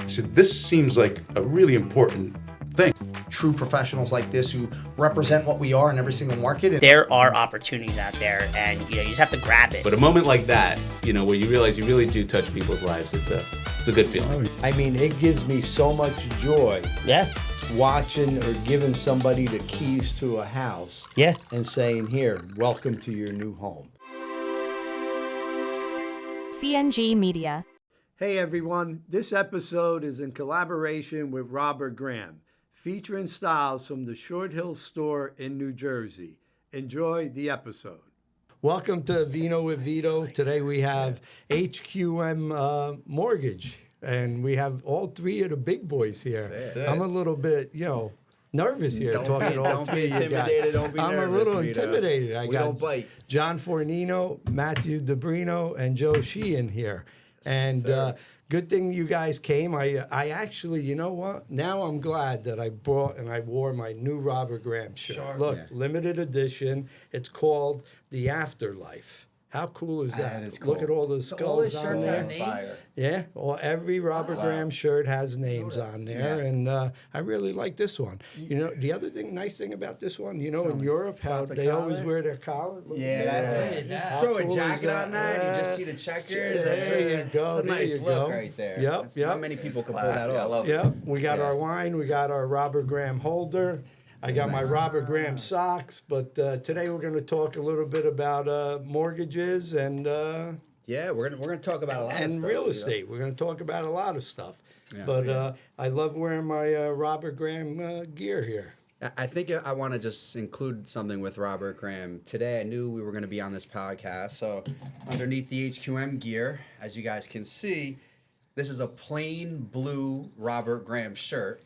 I said, this seems like a really important thing. True professionals like this who represent what we are in every single market. There are opportunities out there, and you just have to grab it. But a moment like that, where you realize you really do touch people's lives, it's a good feeling. I mean, it gives me so much joy. Yeah. Watching or giving somebody the keys to a house. Yeah. And saying, here, welcome to your new home. CNG Media. Hey everyone, this episode is in collaboration with Robert Graham, featuring styles from the Short Hill store in New Jersey. Enjoy the episode. Welcome to Vino with Vito. Today we have HQM Mortgage, and we have all three of the big boys here. That's it. I'm a little bit, nervous here talking to all three of you guys. Don't be I'm nervous, a little Vito. intimidated. I We got don't bite. John Fornino, Matthew DeBrino, and Joe Sheehan here. And good thing you guys came. I actually, you know what? Now I'm glad that I brought and I wore my new Robert Graham shirt. Sure. Look, Yeah. limited edition. It's called The Afterlife. How cool is that? That is Look cool. at all the So all his skulls on shirts there. have names? Yeah, well, every Robert Graham shirt has names on there, and I really like this one. The other nice thing about this one, in Europe, how the they always collar? wear their collar. Look Yeah, at that, How throw a cool is jacket on that, and you just see the checkers. That's There you go, It's a there nice you look go. right there. Yep, That's- yep. Not many people can pull that off. Yeah, we got Yeah. our wine, we got our Robert Graham holder. I got my Robert Graham socks, but today we're going to talk a little bit about mortgages and Yeah, we're gonna talk about a lot of stuff. real estate. We're going to talk about a lot of stuff. Yeah. But I love wearing my Robert Graham gear here. I think I want to just include something with Robert Graham. Today, I knew we were going to be on this podcast. So, underneath the HQM gear, as you guys can see, this is a plain blue Robert Graham shirt.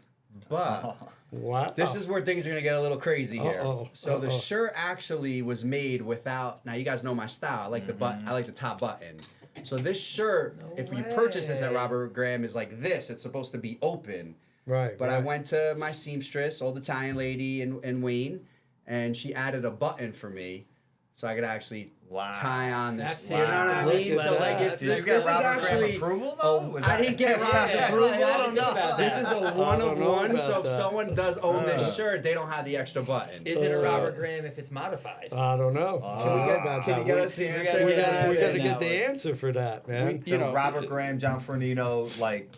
But Wow. this is where things are going to get a little crazy here. Uh-oh. So, the shirt actually was made without. Now, you guys know my style. I like the I like the top button. So, this shirt, if you purchase this at Robert Graham, is like this. It's supposed to be open. Right. But I right. went to my seamstress, old Italian lady in Wayne, and she added a button for me, so I could actually tie on this. That's You know what I Look mean? at So like, that. if Did this you is actually approval though? I didn't get Rob's approval. I didn't think about This that. is a one of know one. about So if that. someone does own this shirt, they don't have the extra button. Is it a So- Robert Graham if it's modified? I don't know. Can we get about Can that? you get We- us the we answer? gotta We get gotta, an we gotta answer get now. the answer for that, man. You know, Robert Graham, John Fornino,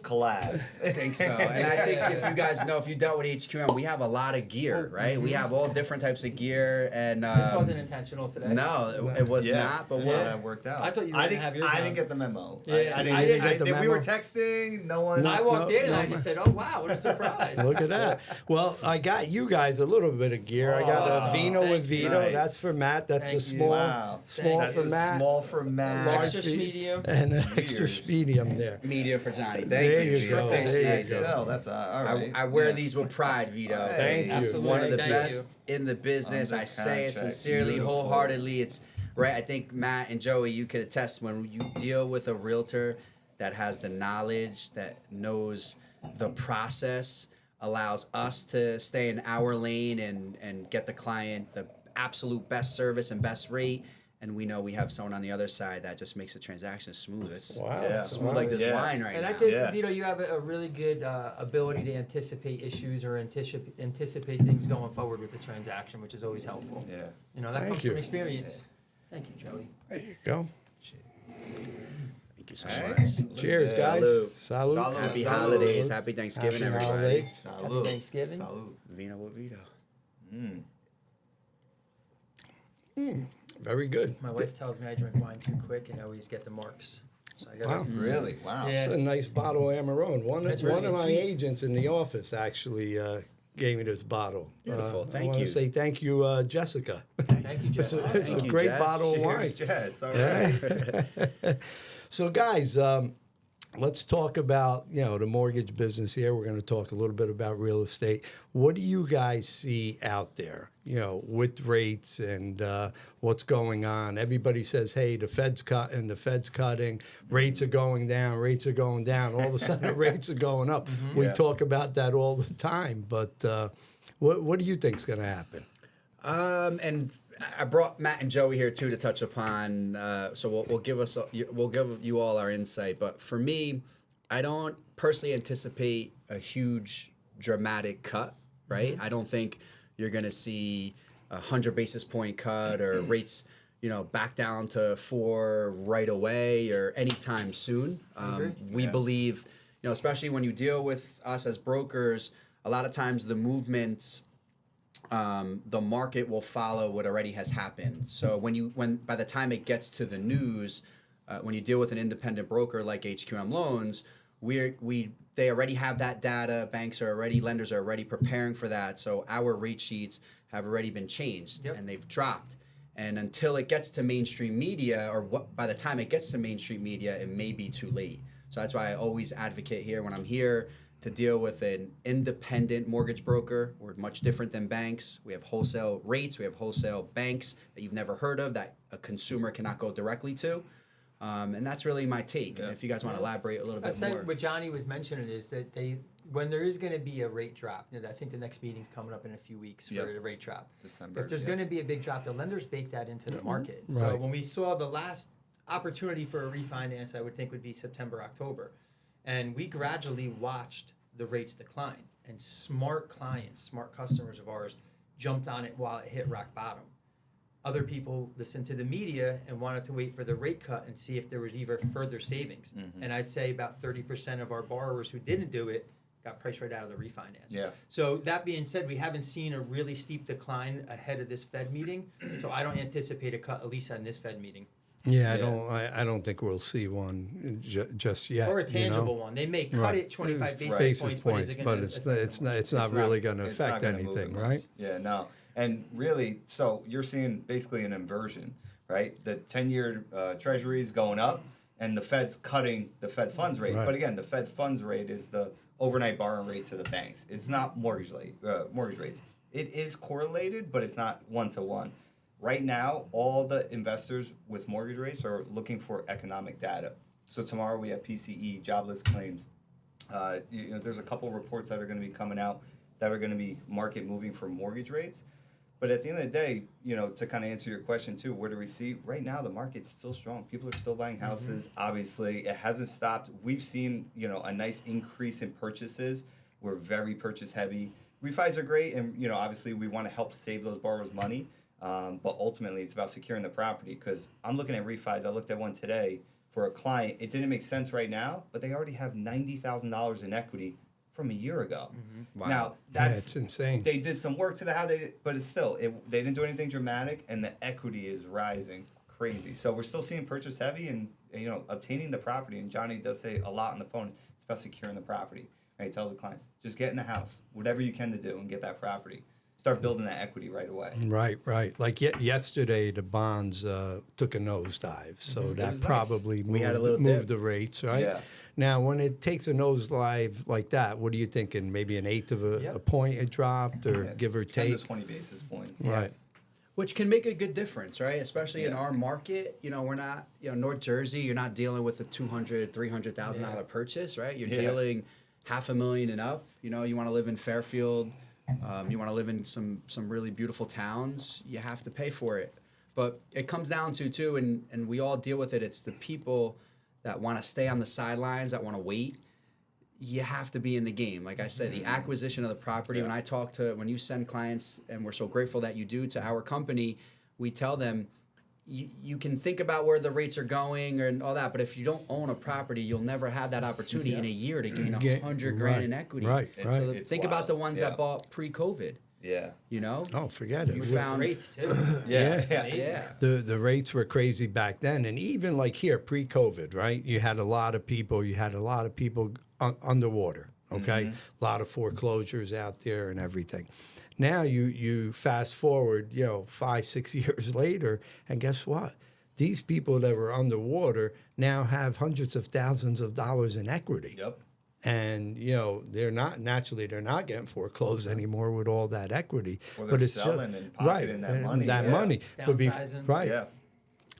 collab. I think so. And I think if you guys know, if you dealt with HQM, we have a lot of gear, right? We have all different types of gear. And This wasn't intentional today. No, it was not. But Well, what? that worked out. I thought you were gonna have yours I on. didn't get the memo. Yeah, I I didn't get the We were memo. texting. No one. I walked in and I no, just said, "Oh wow, what a surprise!" Look at that. Well, I got you guys a little bit of gear. I got awesome. a Vino Thank with you. Vito. Nice. That's for Matt. That's Thank a you. small, Wow. small That's for That's Matt. small for Matt. Large Extra feet. medium. And an extra Years. medium there. Media for Johnny. Thank There you. you go. Thanks, There you guys. go. So that's all right. I wear these with pride, Vito. Thank you. Absolutely. One of the Thank best in the business. Under I say it contract. sincerely, Beautiful. wholeheartedly. It's right. I think Matt and Joey, you could attest when you deal with a realtor that has the knowledge, that knows the process, allows us to stay in our lane and get the client the absolute best service and best rate. And we know we have someone on the other side that just makes the transaction smooth. It's Wow. Yeah. smooth like this Yeah. wine right And now. I think, Yeah. Vito, you have a really good ability to anticipate issues or anticipate things going forward with the transaction, which is always helpful. Yeah. You know, that Thank comes you. from experience. Thank you, Joey. There you go. Thank you so Hey. much. Cheers, guys. Salud. Salud. Salud. Happy Salud. holidays. Happy Thanksgiving, Happy everybody. holidays. Happy Thanksgiving. Salud. Vino with Vito. Very good. My wife tells me I drink wine too quick and I always get the marks. So I gotta, Wow. Really? Wow. Yeah. It's a nice bottle of Amarone. One That's really of my sweet. agents in the office actually gave me this bottle. Beautiful. I Thank want you. to say thank you, Jessica. Thank you, It's Jessica. a, it's a Thank you, great Jess. bottle of wine. Yes. All right. So, guys, let's talk about the mortgage business here. We're going to talk a little bit about real estate. What do you guys see out there, with rates and what's going on? Everybody says, hey, the Fed's cutting, the Fed's cutting, rates are going down, rates are going down. All of a sudden, the rates are going up. We Yeah. talk about that all the time. But what do you think is going to happen? And I brought Matt and Joey here too to touch upon. So we'll give you all our insight. But for me, I don't personally anticipate a huge dramatic cut, right? I don't think you're going to see 100 basis point cut or rates, back down to 4 right away or anytime soon. We believe, especially when you deal with us as brokers, a lot of times the movements, the market will follow what already has happened. So when by the time it gets to the news, when you deal with an independent broker like HQM Loans, they already have that data. Lenders are already preparing for that. So our rate sheets have already been changed and they've dropped. And until it gets to mainstream media, or by the time it gets to mainstream media, it may be too late. So that's why I always advocate here when I'm here to deal with an independent mortgage broker. We're much different than banks. We have wholesale rates. We have wholesale banks that you've never heard of that a consumer cannot go directly to. And that's really my take. And if you guys want to elaborate a little bit more. What Johnny was mentioning is that when there is going to be a rate drop, I think the next meeting's coming up in a few weeks for the rate drop. December. If there's going to be a big drop, the lenders bake that into the market. So when we saw the last opportunity for a refinance, I would think would be September, October. And we gradually watched the rates decline. And smart clients, smart customers of ours jumped on it while it hit rock bottom. Other people listened to the media and wanted to wait for the rate cut and see if there was even further savings. And I'd say about 30% of our borrowers who didn't do it got priced right out of the refinance. Yeah. So that being said, we haven't seen a really steep decline ahead of this Fed meeting. So I don't anticipate a cut, at least on this Fed meeting. Yeah, I don't think we'll see one just yet. Or a tangible one. They may cut it 25 basis points, but it's not really going to affect anything, right? Yeah, no. And really, so you're seeing basically an inversion, right? The 10-year Treasury is going up, and the Fed's cutting the Fed funds rate. Right. But again, the Fed funds rate is the overnight borrowing rate to the banks. It's not mortgage rates. It is correlated, but it's not one-to-one. Right now, all the investors with mortgage rates are looking for economic data. So tomorrow we have PCE, jobless claims. There's a couple reports that are going to be coming out that are going to be market moving for mortgage rates. But at the end of the day, to kind of answer your question too, where do we see? Right now, the market's still strong. People are still buying houses. Obviously, it hasn't stopped. We've seen, a nice increase in purchases. We're very purchase heavy. Refis are great, and, obviously we want to help save those borrowers money. But ultimately, it's about securing the property, because I'm looking at refis. I looked at one today for a client. It didn't make sense right now, but they already have $90,000 in equity from a year ago. Wow. Now, It's insane. They did some work to the house, but it's still, they didn't do anything dramatic, and the equity is rising crazy. So we're still seeing purchase heavy and obtaining the property. And Johnny does say a lot on the phone. It's about securing the property. Right? He tells the clients, just get in the house, whatever you can to do, and get that property. Start building that equity right away. Right. Like yesterday, the bonds took a nosedive, so that was probably had a little moved dip. the rates, right? Yeah. Now, when it takes a nosedive like that, what are you thinking? Maybe an eighth of a point it dropped, or give or 10 take? to 20 basis points. Right. Which can make a good difference, right? Especially in our market. We're not, North Jersey, you're not dealing with a $200,000, $300,000 purchase, right? You're dealing $500,000 and up. You want to live in Fairfield. You want to live in some really beautiful towns, you have to pay for it. But it comes down to, too, and we all deal with it, it's the people that want to stay on the sidelines, that want to wait. You have to be in the game. Like I said, the acquisition of the property, when you send clients, and we're so grateful that you do, to our company, we tell them, you can think about where the rates are going and all that, but if you don't own a property, you'll never have that opportunity in a year to gain $100,000 in equity. Right. So It's think about wild. the ones that bought pre-COVID. Yeah. Oh, forget it. You found Rates, too. Yeah. The rates were crazy back then, and even like here pre-COVID, right? You had a lot of people underwater. Okay, a lot of foreclosures out there and everything. Now you fast forward, 5-6 years later, and guess what? These people that were underwater now have hundreds of thousands of dollars in equity. Yep. And they're not getting foreclosed anymore with all that equity. Or they're selling and pocketing that money. money. But Downsizing. right. Yeah.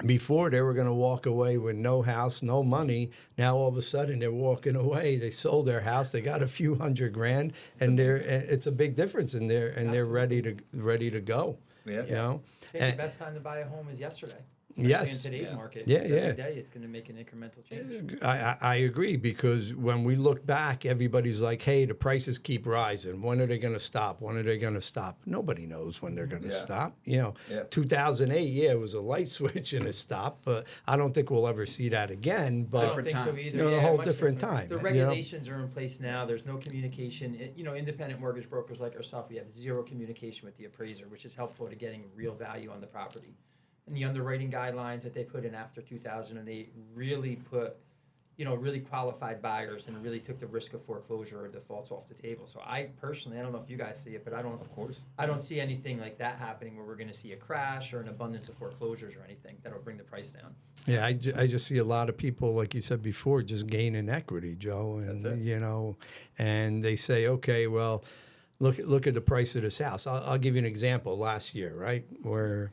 Before they were going to walk away with no house, no money. Now all of a sudden they're walking away. They sold their house. They got a few $100,000, and it's a big difference. They're ready to go. Yeah. I think the best time to buy a home is yesterday. Especially Yes. in today's market. Yeah, 'cause yeah. Every day it's going to make an incremental change. I agree, because when we look back, everybody's like, hey, the prices keep rising. When are they going to stop? When are they going to stop? Nobody knows when they're going to Yeah. stop. You know, Yeah. 2008, yeah, it was a light switch and it stopped, but I don't think we'll ever see that again. I But don't think so time. either. You know, a Yeah, whole much different time, The you know? regulations are in place now. There's no communication. Independent mortgage brokers like ourselves, we have zero communication with the appraiser, which is helpful to getting real value on the property. And the underwriting guidelines that they put in after 2008 really put, really qualified buyers and really took the risk of foreclosure or defaults off the table. So I personally, I don't know if you guys see it, but I don't see anything like that happening where we're going to see a crash or an abundance of foreclosures or anything that'll bring the price down. yeah, I just see a lot of people, like you said before, just gaining equity, Joe. And, That's it. And they say, okay, well, look at the price of this house. I'll give you an example. Last year, right, where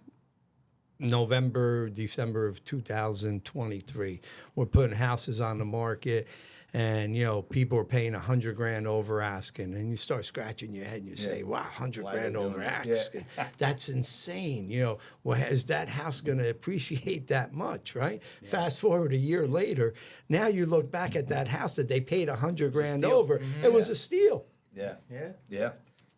November, December of 2023, we're putting houses on the market, and people are paying $100,000 over asking, and you start scratching your head and you say, "Wow, $100,000 Why are they over doing that? asking? That's insane." Well, is that house going to appreciate that much, right? Yeah. Fast forward a year later, now you look back at that house that they paid $100,000 over. It was a steal. Yeah. Yeah. Yeah.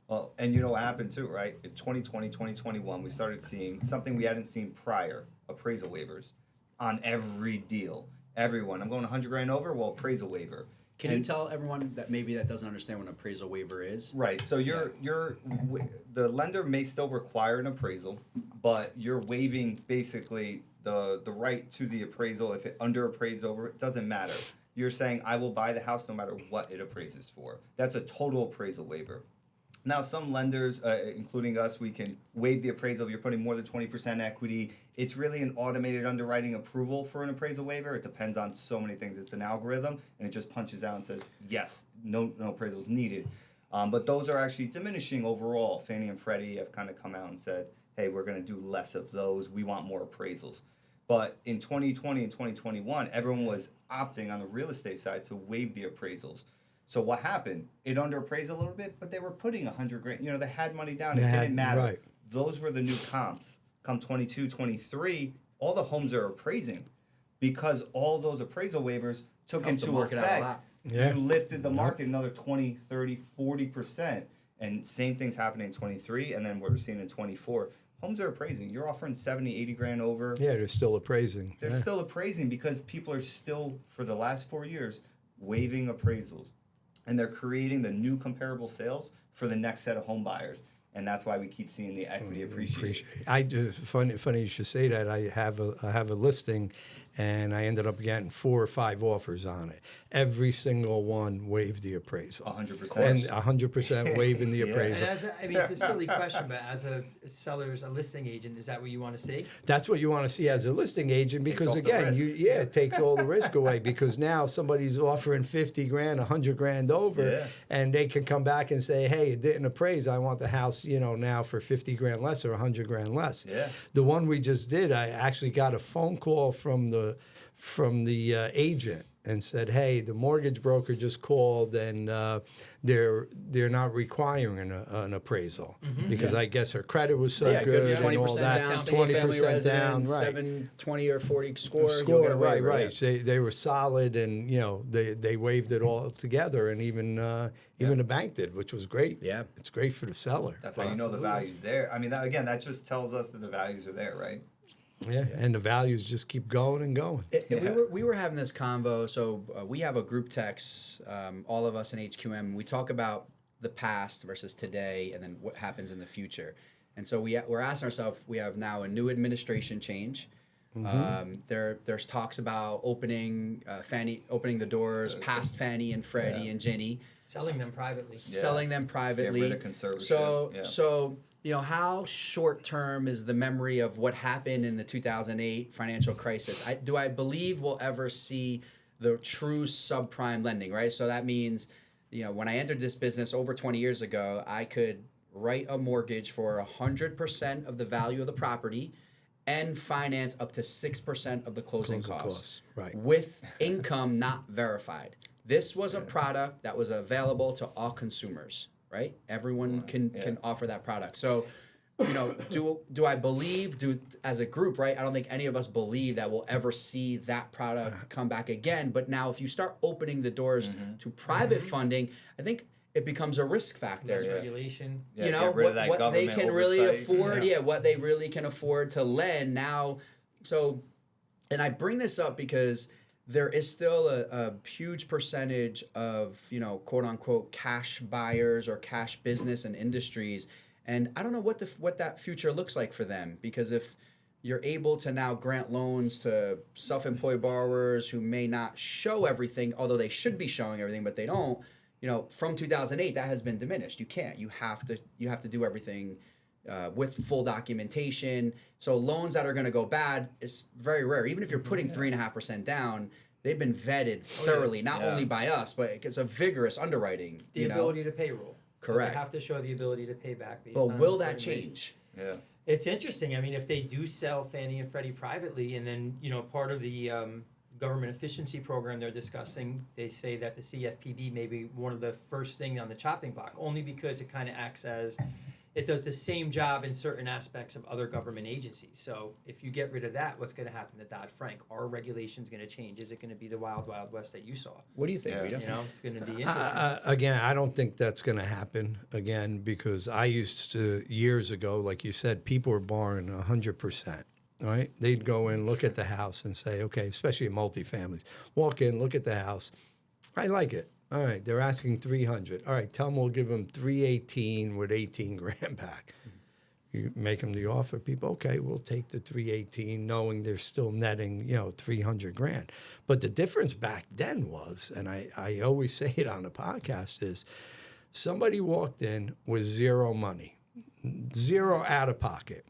Well, and you know what happened too, right? In 2020, 2021, we started seeing something we hadn't seen prior, appraisal waivers on every deal. Everyone, I'm going $100,000 over, well, appraisal waiver. Can you tell everyone that maybe that doesn't understand what an appraisal waiver is? Right. So the lender may still require an appraisal, but you're waiving basically the right to the appraisal. If it under appraised over, it doesn't matter. You're saying I will buy the house no matter what it appraises for. That's a total appraisal waiver. Now, some lenders, including us, we can waive the appraisal if you're putting more than 20% equity. It's really an automated underwriting approval for an appraisal waiver. It depends on so many things. It's an algorithm, and it just punches out and says, yes, no appraisals needed. But those are actually diminishing overall. Fannie and Freddie have kind of come out and said, hey, we're going to do less of those. We want more appraisals. But in 2020 and 2021, everyone was opting on the real estate side to waive the appraisals. So what happened? It underappraised a little bit, but they were putting $100,000. They had money down. It didn't matter. Right. Those were the new comps. Come 22, 23, all the homes are appraising because all those appraisal waivers took Helped the into market out a effect. lot. Yeah. You lifted the market another 20, 30, 40%. And same thing's happening in 23, and then what we're seeing in 24. Homes are appraising. You're offering 70, 80 grand over. Yeah, they're still appraising. They're still appraising because people are still, for the last 4 years, waiving appraisals. And they're creating the new comparable sales for the next set of home buyers. And that's why we keep seeing the equity appreciate. I just funny you should say that. I have a listing, and I ended up getting 4 or 5 offers on it. Every single one waived the appraisal. 100%. And 100% waiving the Yeah. appraisal. And it's a silly question, but as a listing agent, is that what you want to see? That's what you want to see as a listing agent, because off the again, risk. it takes all the risk away, because now somebody's offering 50 grand, 100 grand over, Yeah. and they can come back and say, hey, it didn't appraise. I want the house, now for 50 grand less or 100 grand less. Yeah. The one we just did, I actually got a phone call from the agent and said, hey, the mortgage broker just called, and they're not requiring an appraisal because I guess her credit was so good and all 20% that. down, single family 20% down, residence, right. 720 or 40 score. You'll get a right. waiver, yeah. They were solid, and they waived it all together, and even the bank did, which was great. Yeah. It's great for the seller. That's how you know the value's there. I mean, that just tells us that the values are there, right? Yeah, and the values just keep going and going. We were having this convo. So we have a group text, all of us in HQM. We talk about the past versus today, and then what happens in the future. And so we're asking ourselves. We have now a new administration change. There's talks about opening the doors past Fannie and Freddie and Ginnie. Selling them privately. Selling them privately. Get rid of conservatorship. So how short term is the memory of what happened in the 2008 financial crisis? Do I believe we'll ever see the true subprime lending, right? So that means, when I entered this business over 20 years ago, I could write a mortgage for 100% of the value of the property and finance up to 6% of the closing costs, right. with income not verified. This was a product that was available to all consumers, right? Everyone can offer that product. So do I believe as a group, right? I don't think any of us believe that we'll ever see that product come back again. But now, if you start opening the doors to private funding, I think it becomes a risk factor. Less regulation. You know, get rid of that what they government can really oversight. afford. Yeah, what they really can afford to lend now. So, and I bring this up because there is still a huge percentage of, quote unquote, cash buyers or cash business and industries. And I don't know what that future looks like for them, because if you're able to now grant loans to self-employed borrowers who may not show everything, although they should be showing everything, but they don't, from 2008, that has been diminished. You can't. You have to do everything with full documentation. So loans that are going to go bad is very rare. Even if you're putting 3.5% down, they've been vetted thoroughly, not only by us, but it's a vigorous underwriting. The ability to pay rule. Correct. So they have to show the ability to pay back based But on will that certain change? Yeah. It's interesting. I mean, if they do sell Fannie and Freddie privately, and then part of the government efficiency program they're discussing, they say that the CFPB may be one of the first thing on the chopping block, only because it kind of acts as it does the same job in certain aspects of other government agencies. So if you get rid of that, what's going to happen to Dodd-Frank? Are regulations going to change? Is it going to be the wild, wild west that you saw? What do you think, Vito? It's going to be interesting. Again, I don't think that's going to happen again, because I used to, years ago, like you said, people were borrowing 100%. Right? They'd go in, look at the house, and say, okay, especially in multifamilies, walk in, look at the house. I like it. All right, they're asking 300. All right, tell them we'll give them 318 with 18 grand back. You make them the offer, people, okay, we'll take the 318, knowing they're still netting, 300 grand. But the difference back then was, and I always say it on the podcast, is somebody walked in with zero money, zero out of pocket,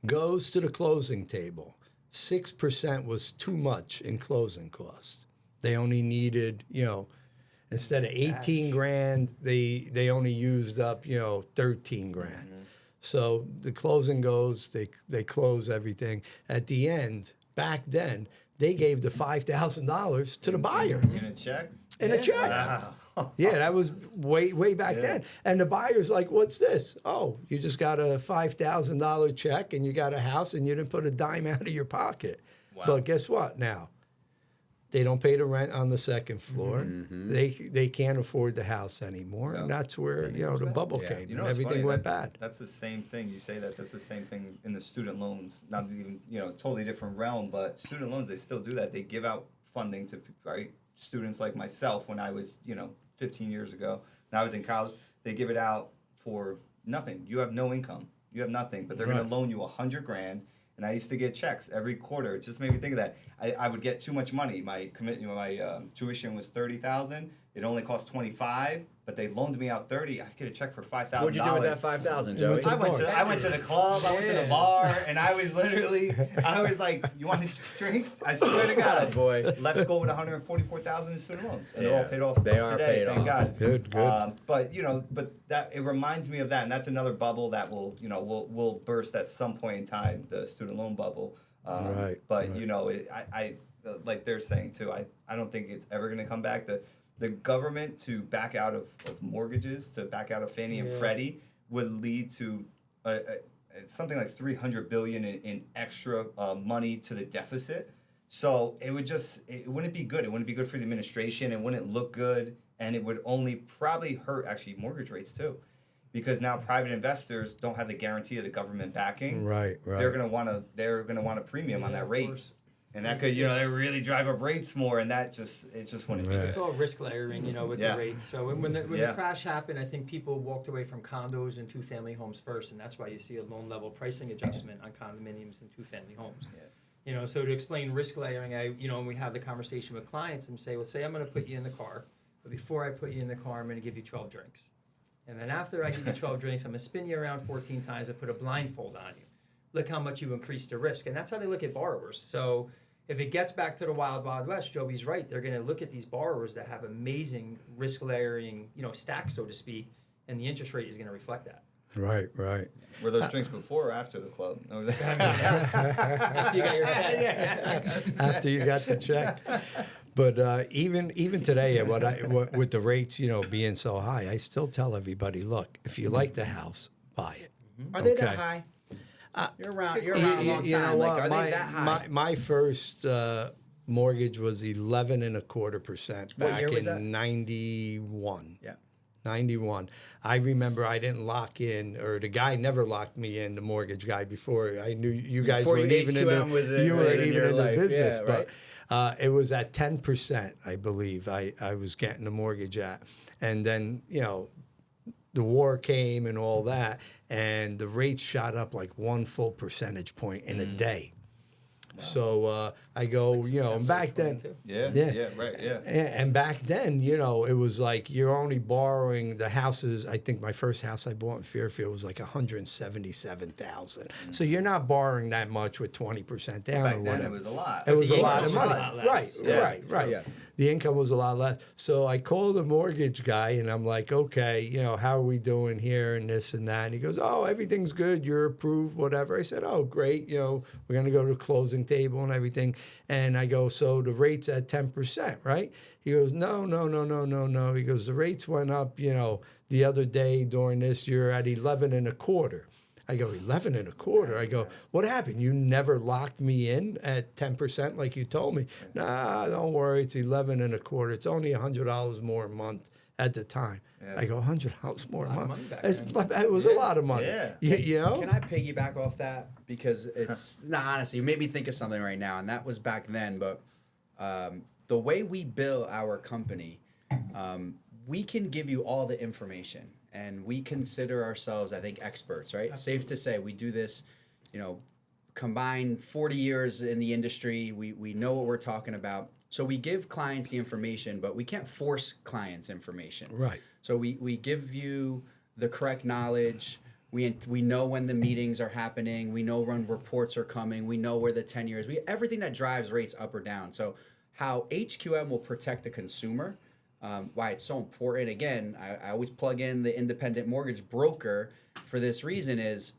goes to the closing table. 6% was too much in closing costs. They only needed, instead of 18 grand, they only used up, 13 grand. Mm-hmm. So the closing goes, they close everything. At the end, back then, they gave the $5,000 to the buyer. In a check? In a check. Wow. Yeah, that was way back then. And the buyer's like, what's this? Oh, you just got a $5,000 check and you got a house and you didn't put a dime out of your pocket. Wow. But guess what now? They don't pay the rent on the second floor. Mm-hmm. They can't afford the house anymore. Yeah. And that's where, the bubble came and everything went bad. That's the same thing. You say that's the same thing in the student loans. Not even, totally different realm, but student loans, they still do that. They give out funding to students like myself when I was, 15 years ago. When I was in college, they give it out for nothing. You have no income. You have nothing, but they're going to loan you $100 grand. And I used to get checks every quarter. It just made me think of that. I would get too much money. My tuition was $30,000. It only cost $25,000, but they loaned me out $30,000. I'd get a check for $5,000. What'd you do with that $5,000, Joey? I went to the club. I went to the bar, and I was like, "You want drinks?" I swear to God, boy, left school with $144,000 in student loans, and they're all paid off. They are today, paid thank off. God. Good. But that it reminds me of that, and that's another bubble that will burst at some point in time, the student loan bubble. But I like they're saying too. I don't think it's ever going to come back. The government to back out of mortgages, to back out of Fannie and Freddie, would lead to something like $300 billion in extra money to the deficit. So it wouldn't be good. It wouldn't be good for the administration. It wouldn't look good, and it would only probably hurt actually mortgage rates too, because now private investors don't have the guarantee of the government backing. Right. They're gonna want a premium on that rate. And that could, they really drive up rates more, and it just wouldn't be good. It's all risk layering, with the rates. So when the crash happened, I think people walked away from condos and two-family homes first, and that's why you see a loan level pricing adjustment on condominiums and two-family homes. Yeah. So to explain risk layering, when we have the conversation with clients and say, I'm going to put you in the car, but before I put you in the car, I'm going to give you 12 drinks. And then after I give you 12 drinks, I'm going to spin you around 14 times and put a blindfold on you. Look how much you increase the risk. And that's how they look at borrowers. So if it gets back to the wild, wild west, Joey's right. They're going to look at these borrowers that have amazing risk layering, stack, so to speak, and the interest rate is going to reflect that. Right. Were those drinks before or after the club? After you got your check. After you got the check. But even today, with the rates, being so high, I still tell everybody, look, if you like the house, buy it. Are they Okay. that high? You're around a long You know time. Like, what? are they that high? My first mortgage was 11.25% What back year was in that? 91. Yeah. 91. I remember I didn't lock in, or the guy never locked me in, the mortgage guy, before I knew you guys Before weren't even in HQM was in- you was weren't in even your in life. the business. Yeah, But it was at 10%, I believe. I was getting the mortgage at, and then the war came and all that, and the rates shot up like 1 full percentage point in a day. So I go, and back then, Yeah. Yeah. Yeah. Right. Yeah. and back then, it was like you're only borrowing the houses. I think my first house I bought in Fairfield was like $177,000. So you're not borrowing that much with 20% down Back or then whatever. it was a lot. It was a the lot of income was a money. lot less. Right, Yeah. right. Yeah. The income was a lot less. So I called the mortgage guy and I'm like, okay, how are we doing here and this and that? And he goes, oh, everything's good. You're approved, whatever. I said, oh, great. We're going to go to the closing table and everything. And I go, so the rate's at 10%, right? He goes, no. He goes, the rates went up, the other day during this year at 11.25. I go, 11.25. I go, what happened? You never locked me in at 10% like you told me. Nah, don't worry. It's 11.25. It's only $100 more a month at the time. Yeah. I go, $100 more a lot of month. money back It was a lot of money. Yeah. Can I piggyback off that? Because it's honestly, you made me think of something right now, and that was back then. But the way we bill our company, we can give you all the information, and we consider ourselves, I think, experts. Right? Absolutely. Safe to say, we do this. Combined 40 years in the industry. We know what we're talking about. So we give clients the information, but we can't force clients information. Right. So we give you the correct knowledge. We know when the meetings are happening. We know when reports are coming. We know where the 10 years. Everything that drives rates up or down. So how HQM will protect the consumer, why it's so important. Again, I always plug in the independent mortgage broker for this reason is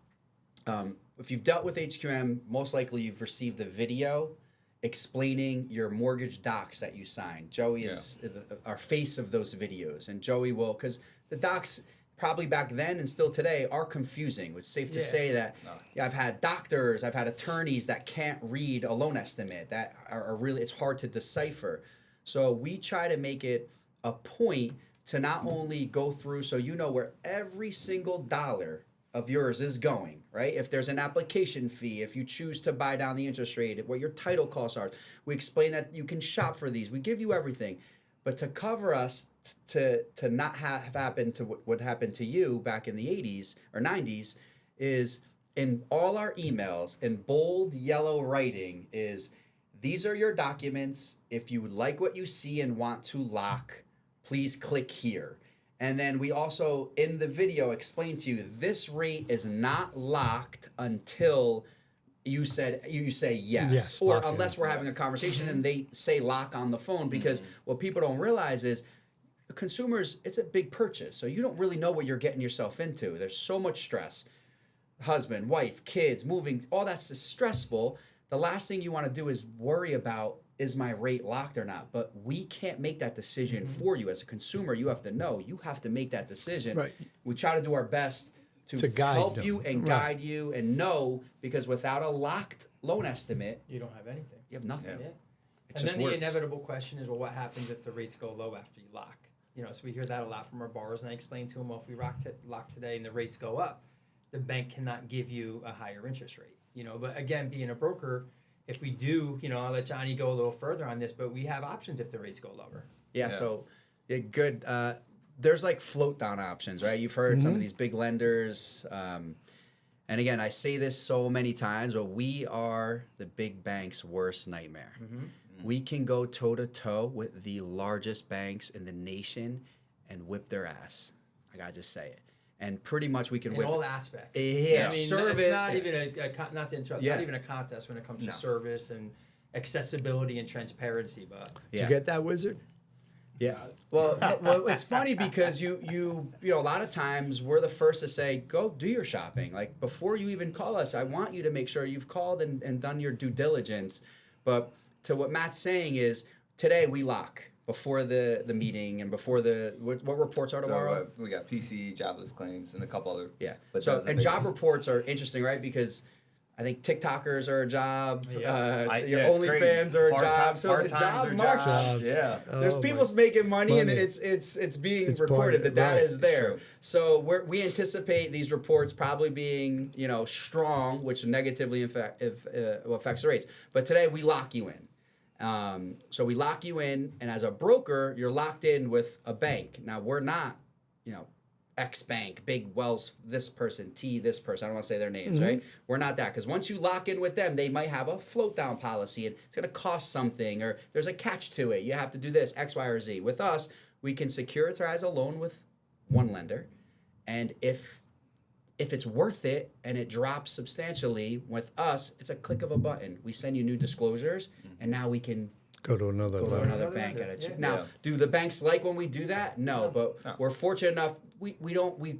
if you've dealt with HQM, most likely you've received a video explaining your mortgage docs that you signed. Joey is our face of those videos, and Joey will, because the docs probably back then and still today are confusing. It's safe to say that I've had doctors, I've had attorneys that can't read a loan estimate, that are really, it's hard to decipher. So we try to make it a point to not only go through so you know where every single dollar of yours is going, right? If there's an application fee, if you choose to buy down the interest rate, what your title costs are. We explain that you can shop for these. We give you everything. But to cover us to not have happened to what happened to you back in the 80s or 90s is in all our emails in bold yellow writing is these are your documents. If you like what you see and want to lock, please click here. And then we also, in the video, explain to you, this rate is not locked until you say yes. Or unless we're having a conversation and they say lock on the phone, because what people don't realize is consumers, it's a big purchase. So you don't really know what you're getting yourself into. There's so much stress. Husband, wife, kids, moving, all that's stressful. The last thing you want to do is worry about, is my rate locked or not? But we can't make that decision for you. As a consumer, you have to know. You have to make that decision. Right. We try to do our best to guide help them. you and guide you and know, because without a locked loan estimate, You don't have anything. you have nothing. Yeah. It And just then works. the inevitable question is, well, what happens if the rates go low after you lock? So we hear that a lot from our borrowers, and I explain to them, well, if we lock today and the rates go up, the bank cannot give you a higher interest rate. But again, being a broker, if we do, I'll let Johnny go a little further on this, but we have options if the rates go lower. Yeah, so good. There's like float down options, right? You've heard some of these big lenders. And again, I say this so many times, but we are the big bank's worst nightmare. We can go toe to toe with the largest banks in the nation and whip their ass. I gotta just say it. And pretty much we can In whip all aspects. Yeah, I mean, service. it's not even not to interrupt, Yeah. not even a contest when it comes to service and accessibility and transparency, but Did you get that, Wizard? Yeah. Well, it's funny because you a lot of times we're the first to say, go do your shopping. Like before you even call us, I want you to make sure you've called and done your due diligence. But to what Matt's saying is today we lock. before the meeting and before what reports are tomorrow? We got PC, jobless claims, and a couple other. Yeah. But So those are the and job biggest. reports are interesting, right? Because I think TikTokers are a job. Your it's crazy. OnlyFans are a Part-time- job. So the part-times job are market. jobs. Yeah. There's Oh, people's making money, and it's being It's part recorded. of The it, data right. is there. So we anticipate these reports probably being strong, which negatively affects the rates. But today we lock you in. So we lock you in, and as a broker, you're locked in with a bank. Now we're not, X bank, big Wells, this person, T, this person. I don't want to say their names, right? We're not that, because once you lock in with them, they might have a float down policy, and it's going to cost something, or there's a catch to it. You have to do this, X, Y, or Z. With us, we can securitize a loan with one lender, and if it's worth it and it drops substantially with us, it's a click of a button. We send you new disclosures, and now we can Go to another go to level. another bank at a cheap. Yeah. Now, do the banks like when we do that? No, but No. we're fortunate enough. We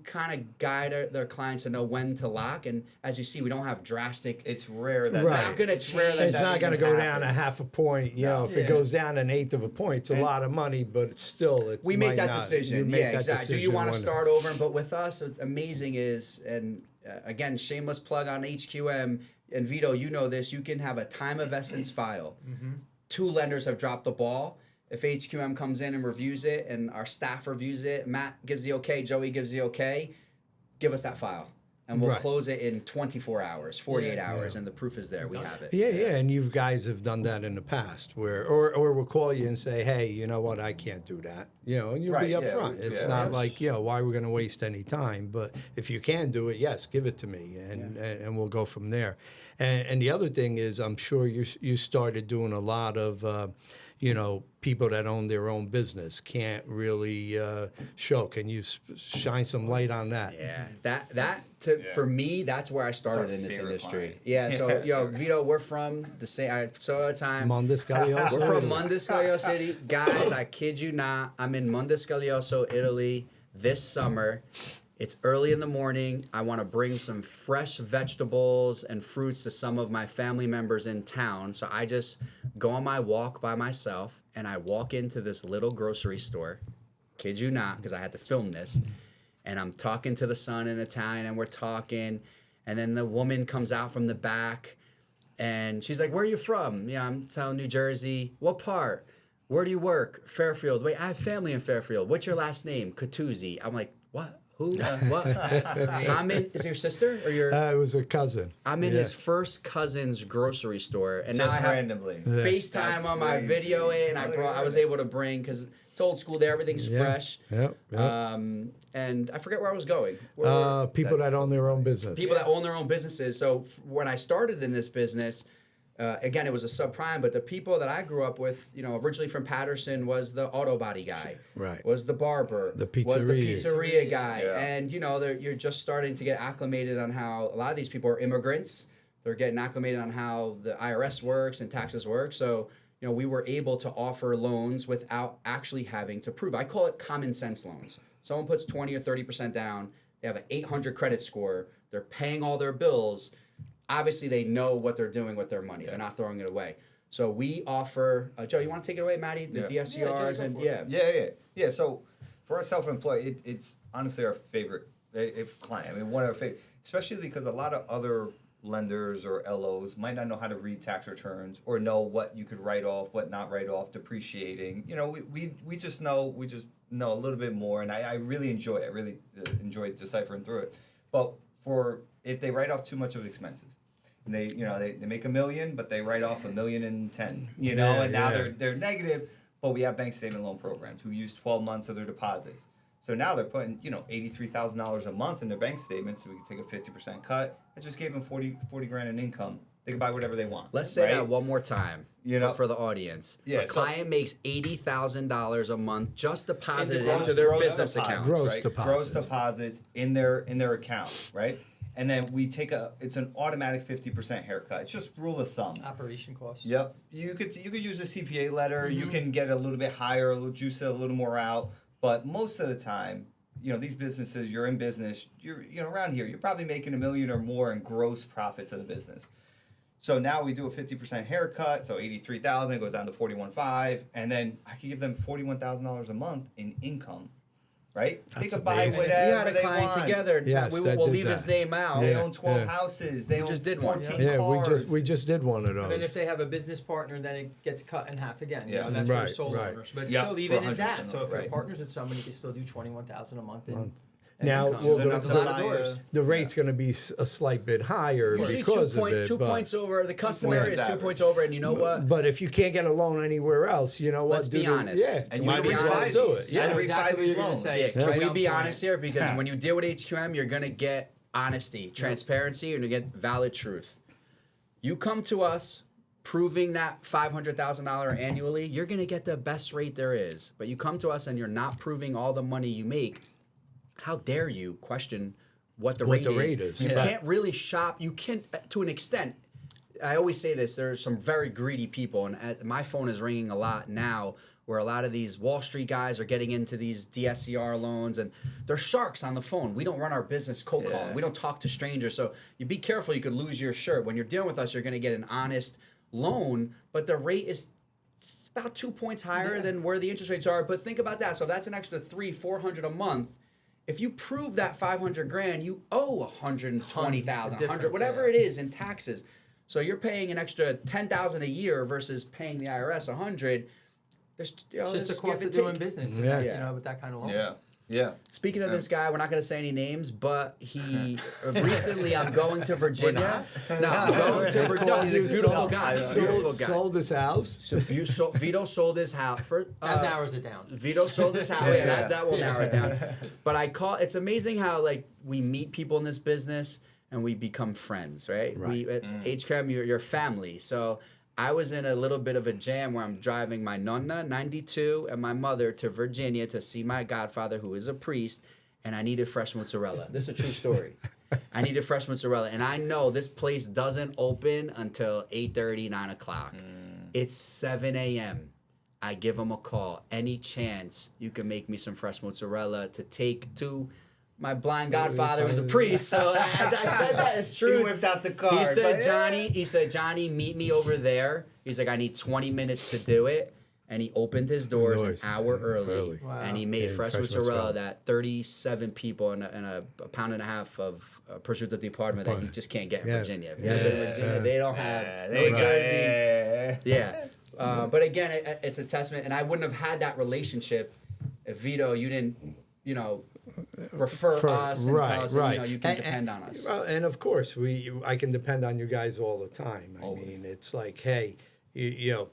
kind of guide their clients to know when to lock, and as you see, we don't have drastic. It's rare that Right. Not gonna it's rare change. that It's that not going to even go down a happens. half a point. If it goes down an eighth of a point, it's a lot of money, but it's still, it's We make might that not. decision. You make Yeah, that exactly. Do you decision want to when- start over? But with us, what's amazing is, and again, shameless plug on HQM, and Vito, you know this, you can have a time of essence file. 2 lenders have dropped the ball. If HQM comes in and reviews it, and our staff reviews it, Matt gives the okay, Joey gives the okay, give us that file. And we'll Right. close it in 24 hours, 48 hours, and the proof is there. We have it. Yeah, and you guys have done that in the past, or we'll call you and say, hey, you know what, I can't do that, and you'll Right, be yeah, upfront. It's not like, why we're going to waste any time, but if you can do it, yes, give it to me, and we'll go from there. And the other thing is, I'm sure you started doing a lot of, people that own their own business can't really show. Can you shine some light on that? Yeah, for me, that's where I started our in this favorite industry. client. Yeah, so Vito, we're from the same. I so at the time. Mondescaglioso. We're from Mondescaglioso City. Guys, I kid you not. I'm in Mondescaglioso, Italy this summer. It's early in the morning. I want to bring some fresh vegetables and fruits to some of my family members in town. So I just go on my walk by myself, and I walk into this little grocery store. Kid you not, because I had to film this. And I'm talking to the son in Italian, and we're talking. And then the woman comes out from the back, and she's like, where are you from? Yeah, I'm telling New Jersey. What part? Where do you work? Fairfield. Wait, I have family in Fairfield. What's your last name? Catuzzi. I'm like, what? Who? What? I'm in. Is it your sister or your? It was a cousin. I'm in his first cousin's grocery store, and now Just I have randomly. FaceTime That's on my crazy. video, and I was able to bring, because it's old school there. Everything's fresh. Yep. And I forget where I was going. People that own their own business. People that own their own businesses. So when I started in this business, again, it was a subprime, but the people that I grew up with, originally from Patterson, was the auto body guy, Right. Was the barber, The was the pizzeria. pizzeria guy, Yeah. and you're just starting to get acclimated on how a lot of these people are immigrants. They're getting acclimated on how the IRS works and taxes work. So we were able to offer loans without actually having to prove. I call it common sense loans. Someone puts 20 or 30% down. They have an 800 credit score. They're paying all their bills. Obviously, they know what they're doing with their money. They're not throwing it away. So we offer. Joe, you want to take it away, Maddie? The DSCRs and Yeah. So for our self-employed, it's honestly our favorite client. I mean, one of our favorite, especially because a lot of other lenders or LOs might not know how to read tax returns or know what you could write off, what not write off, depreciating. We just know a little bit more, and I really enjoy it. I really enjoy deciphering through it. But if they write off too much of expenses, and they make $1 million, but they write off $1,010,000, and now they're negative. But we have bank statement loan programs who use 12 months of their deposits. So now they're putting $83,000 a month in their bank statements, so we can take a 50% cut. I just gave them 40 grand in income. They can buy whatever they want. Let's say that one more time for the audience. Yeah, a client makes $80,000 a month just deposited Gross- into their gross business deposits, account. Gross right? deposits. Gross deposits in their account, right? And then we take it's an automatic 50% haircut. It's just rule of thumb. Operation costs. Yep. You could use a CPA letter. You can get a little bit higher, juice it a little more out. But most of the time, these businesses, you're in business, you're around here, you're probably making $1 million or more in gross profits of the business. So now we do a 50% haircut, so 83,000 goes down to 41.5, and then I can give them $41,000 a month in income, right? They That's could buy amazing. We whatever had a they client want. together. Yes, we'll that did leave his that. name out. They Yeah, own 12 yeah. houses. They We own just did one. 14 Yeah, cars. we just did one of those. And then if they have a business partner, then it gets cut in half again. Yeah. That's Right, for sole right. owners. But Yeah, still, for even in 100% that, so if you're right. partners with somebody, you can still do 21,000 a month in. Now, income. well, There's enough the- to a lot buy of doors. the rate's going to be a slight bit higher Usually because of it. 2 but- points over. The customer points is is 2 average. points over, and you know what? But if you can't get a loan anywhere else, you know what? Let's be do the- honest. Yeah, And might you as be well honest. do it. I Yeah, know exactly what you're going to loans. say. Yeah, It's can right we on be point. honest here? Because when you deal with HQM, you're gonna get honesty, transparency, and you get valid truth. You come to us proving that $500,000 annually, you're gonna get the best rate there is. But you come to us and you're not proving all the money you make. How dare you question what the What rate the is? rate is, You right. can't really shop. You can, to an extent. I always say this. There are some very greedy people, and my phone is ringing a lot now. Where a lot of these Wall Street guys are getting into these DSCR loans, and they're sharks on the phone. We don't run our business cold calling. Yeah. We don't talk to strangers. So you be careful. You could lose your shirt. When you're dealing with us, you're going to get an honest loan, but the rate is about 2 points higher than where the interest rates are. But think about that. So that's an extra $300-400 a month. If you prove that 500 grand, you owe 120,000, 100, whatever it is in taxes. So you're paying an extra 10,000 a year versus paying the IRS 100. There's, you know, It's just the there's cost give of and doing take. business. Yeah. You know, with that kind of loan. Yeah. Yeah. Speaking of this guy, we're not going to say any names, but he recently I'm going to Virginia. No, I'm going to Virginia. He's a beautiful guy. Beautiful guy. Sold his house. So Vito sold his house. That narrows it down. Vito sold his house. Yeah, that will narrow it down. But it's amazing how like we meet people in this business and we become friends, right? Right. We at HCAM, you're family. So I was in a little bit of a jam where I'm driving my nonna, 92, and my mother to Virginia to see my godfather, who is a priest, and I needed fresh mozzarella. This is a true story. I needed fresh mozzarella, and I know this place doesn't open until 8:30, 9 o'clock. It's 7 a.m. I give him a call. Any chance you can make me some fresh mozzarella to take to my blind godfather who's a priest. So I said that it's true. He whipped out the card. He said, but- Johnny, meet me over there. He's like, I need 20 minutes to do it. And he opened his doors an hour early. Wow. And he made Yeah, fresh fresh mozzarella mozzarella. that 37 people and a pound and a half of prosciutto di Parma that you just can't get in Yeah. Virginia. If you haven't been in Virginia, they don't have They New got Jersey. it. Yeah. But again, it's a testament. And I wouldn't have had that relationship if Vito, you didn't, refer us and tell us that, you can depend on us. Well, and of course, I can depend on you guys all the time. I mean, it's like, hey,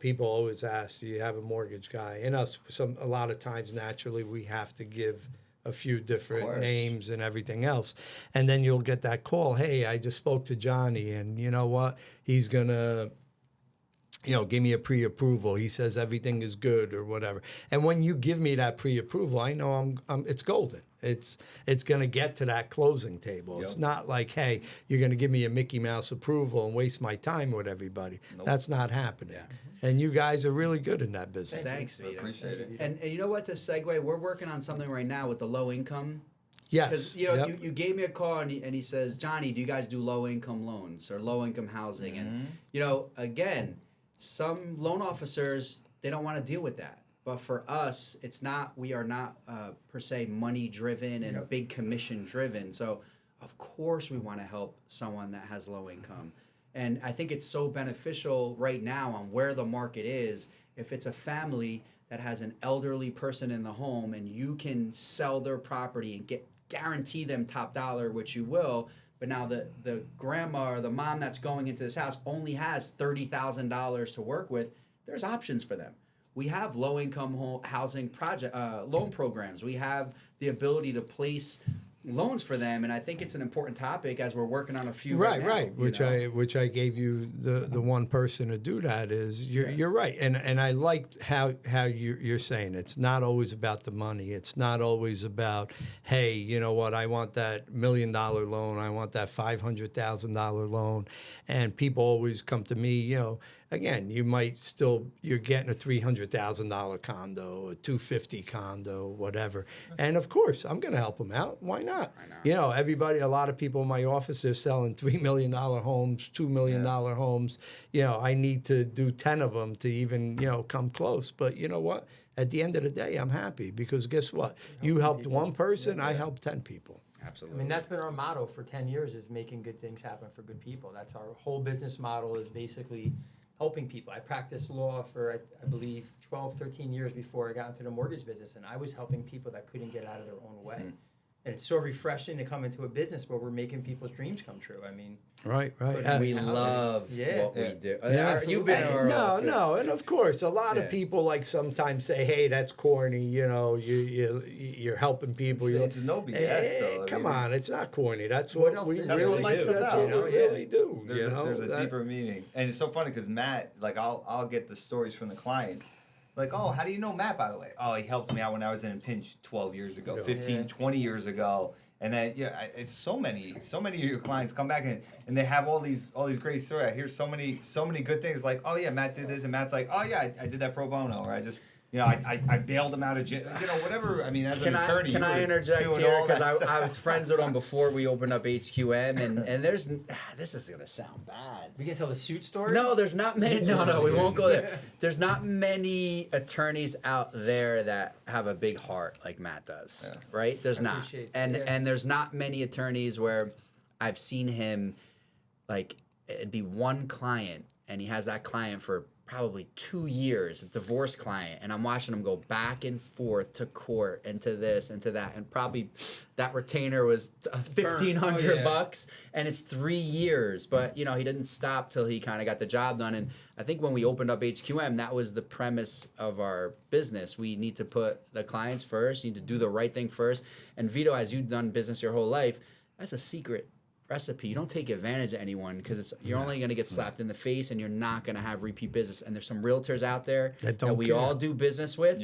people always ask, do you have a mortgage guy? And us, a lot of times, naturally, we have to give a few different names and everything else. And then you'll get that call, hey, I just spoke to Johnny, and you know what? He's going to give me a pre-approval. He says everything is good or whatever. And when you give me that pre-approval, I know it's golden. It's going to get to that closing table. It's not like, hey, you're going to give me a Mickey Mouse approval and waste my time with everybody. That's not happening. Yeah. And you guys are really good in that business. Thanks, Vito. Appreciate it. And you know what? To segue, we're working on something right now with the low income. Yes. Because you gave me a call and he says, Johnny, do you guys do low income loans or low income housing? And again, some loan officers, they don't want to deal with that. But for us, we are not per se money driven and big commission driven. So of course we want to help someone that has low income. And I think it's so beneficial right now on where the market is. If it's a family that has an elderly person in the home and you can sell their property and guarantee them top dollar, which you will, but now the grandma or the mom that's going into this house only has $30,000 to work with, there's options for them. We have low-income housing loan programs. We have the ability to place loans for them, and I think it's an important topic as we're working on a few right now, Right. Which I gave you the one person to do that is you're right, and I like how you're saying it's not always about the money. It's not always about, hey, you know what, I want that $1 million loan, I want that $500,000 loan, and people always come to me, again, you're getting a $300,000 condo, a $250 condo, whatever. And of course, I'm going to help them out. Why not? A lot of people in my office, they're selling $3 million homes, $2 million homes. I need to do 10 of them to even, come close. But you know what? At the end of the day, I'm happy because guess what? You helped one person, I helped 10 people. Absolutely. I mean, that's been our motto for 10 years is making good things happen for good people. That's our whole business model is basically helping people. I practiced law for, I believe, 12, 13 years before I got into the mortgage business, and I was helping people that couldn't get out of their own way. And it's so refreshing to come into a business where we're making people's dreams come true. I mean, right. We love what we do. You've been in our office. No, and of course, a lot of people like sometimes say, "Hey, that's corny." You're helping people. It's no BS though. Come on, it's not corny. That's what we That's really what life's do. That's about. what we really do. There's a deeper meaning, and it's so funny because Matt, like, I'll get the stories from the clients. Like, oh, how do you know Matt, by the way? Oh, he helped me out when I was in a pinch 12 years ago, 15, 20 years ago. And then, it's so many of your clients come back and they have all these great stories. I hear so many good things like, oh, yeah, Matt did this. And Matt's like, oh, yeah, I did that pro bono. Or I just, I bailed him out of jail. Whatever. I mean, as an attorney, can I interject here? Because I was friends with him before we opened up HQM. And there's, this is going to sound bad. we can tell the suit story. No, there's not many. No, we won't go there. There's not many attorneys out there that have a big heart like Matt does, right? There's not, and there's not many attorneys where I've seen him, like, it'd be one client, and he has that client for probably 2 years, a divorce client, and I'm watching him go back and forth to court and to this and to that, and probably that retainer was $1,500, and it's 3 years, but he didn't stop till he kind of got the job done. And I think when we opened up HQM, that was the premise of our business. We need to put the clients first, you need to do the right thing first. And Vito, as you've done business your whole life, that's a secret recipe. You don't take advantage of anyone because you're only going to get slapped in the face, and you're not going to have repeat business. And there's some realtors out there that we all do business with,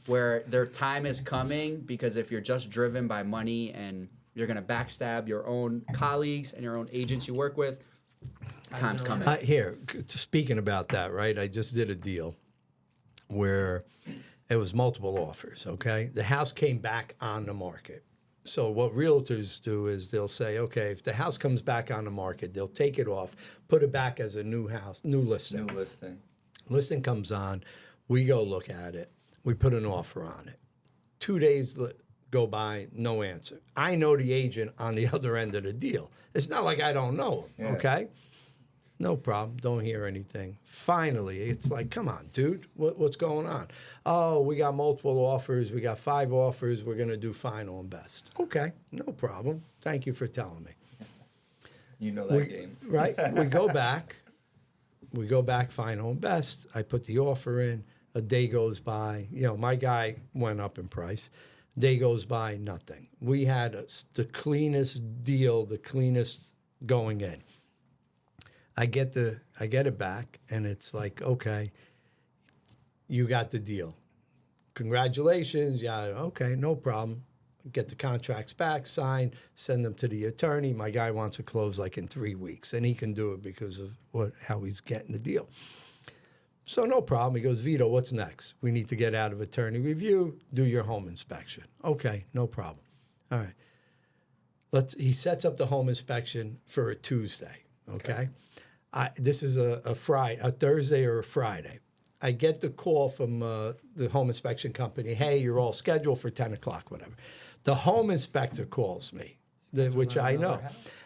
where their time is coming, because if you're just driven by money and you're going to backstab your own colleagues and your own agents you work with, time's coming. Here, speaking about that, right? I just did a deal where it was multiple offers. Okay, the house came back on the market. So what realtors do is they'll say, okay, if the house comes back on the market, they'll take it off, put it back as a new house, new listing. Listing comes on, we go look at it, we put an offer on it. 2 days go by, no answer. I know the agent on the other end of the deal. It's not like I don't know him, okay? No problem. Don't hear anything. Finally, it's like, come on, dude. What's going on? Oh, we got multiple offers. We got 5 offers. We're going to do final and best. Okay, no problem. Thank you for telling me. You know that game. Right? We go back. We go back, final and best. I put the offer in. A day goes by. My guy went up in price. Day goes by, nothing. We had the cleanest deal, the cleanest going in. I get it back, and it's like, okay, you got the deal. Congratulations. Yeah, okay, no problem. Get the contracts back, sign, send them to the attorney. My guy wants to close like in 3 weeks, and he can do it because of how he's getting the deal. So no problem. He goes, Vito, what's next? We need to get out of attorney review, do your home inspection. Okay, no problem. All right. He sets up the home inspection for a Tuesday, okay? This is a Thursday or a Friday. I get the call from the home inspection company. Hey, you're all scheduled for 10 o'clock, whatever. The home inspector calls me, which I know.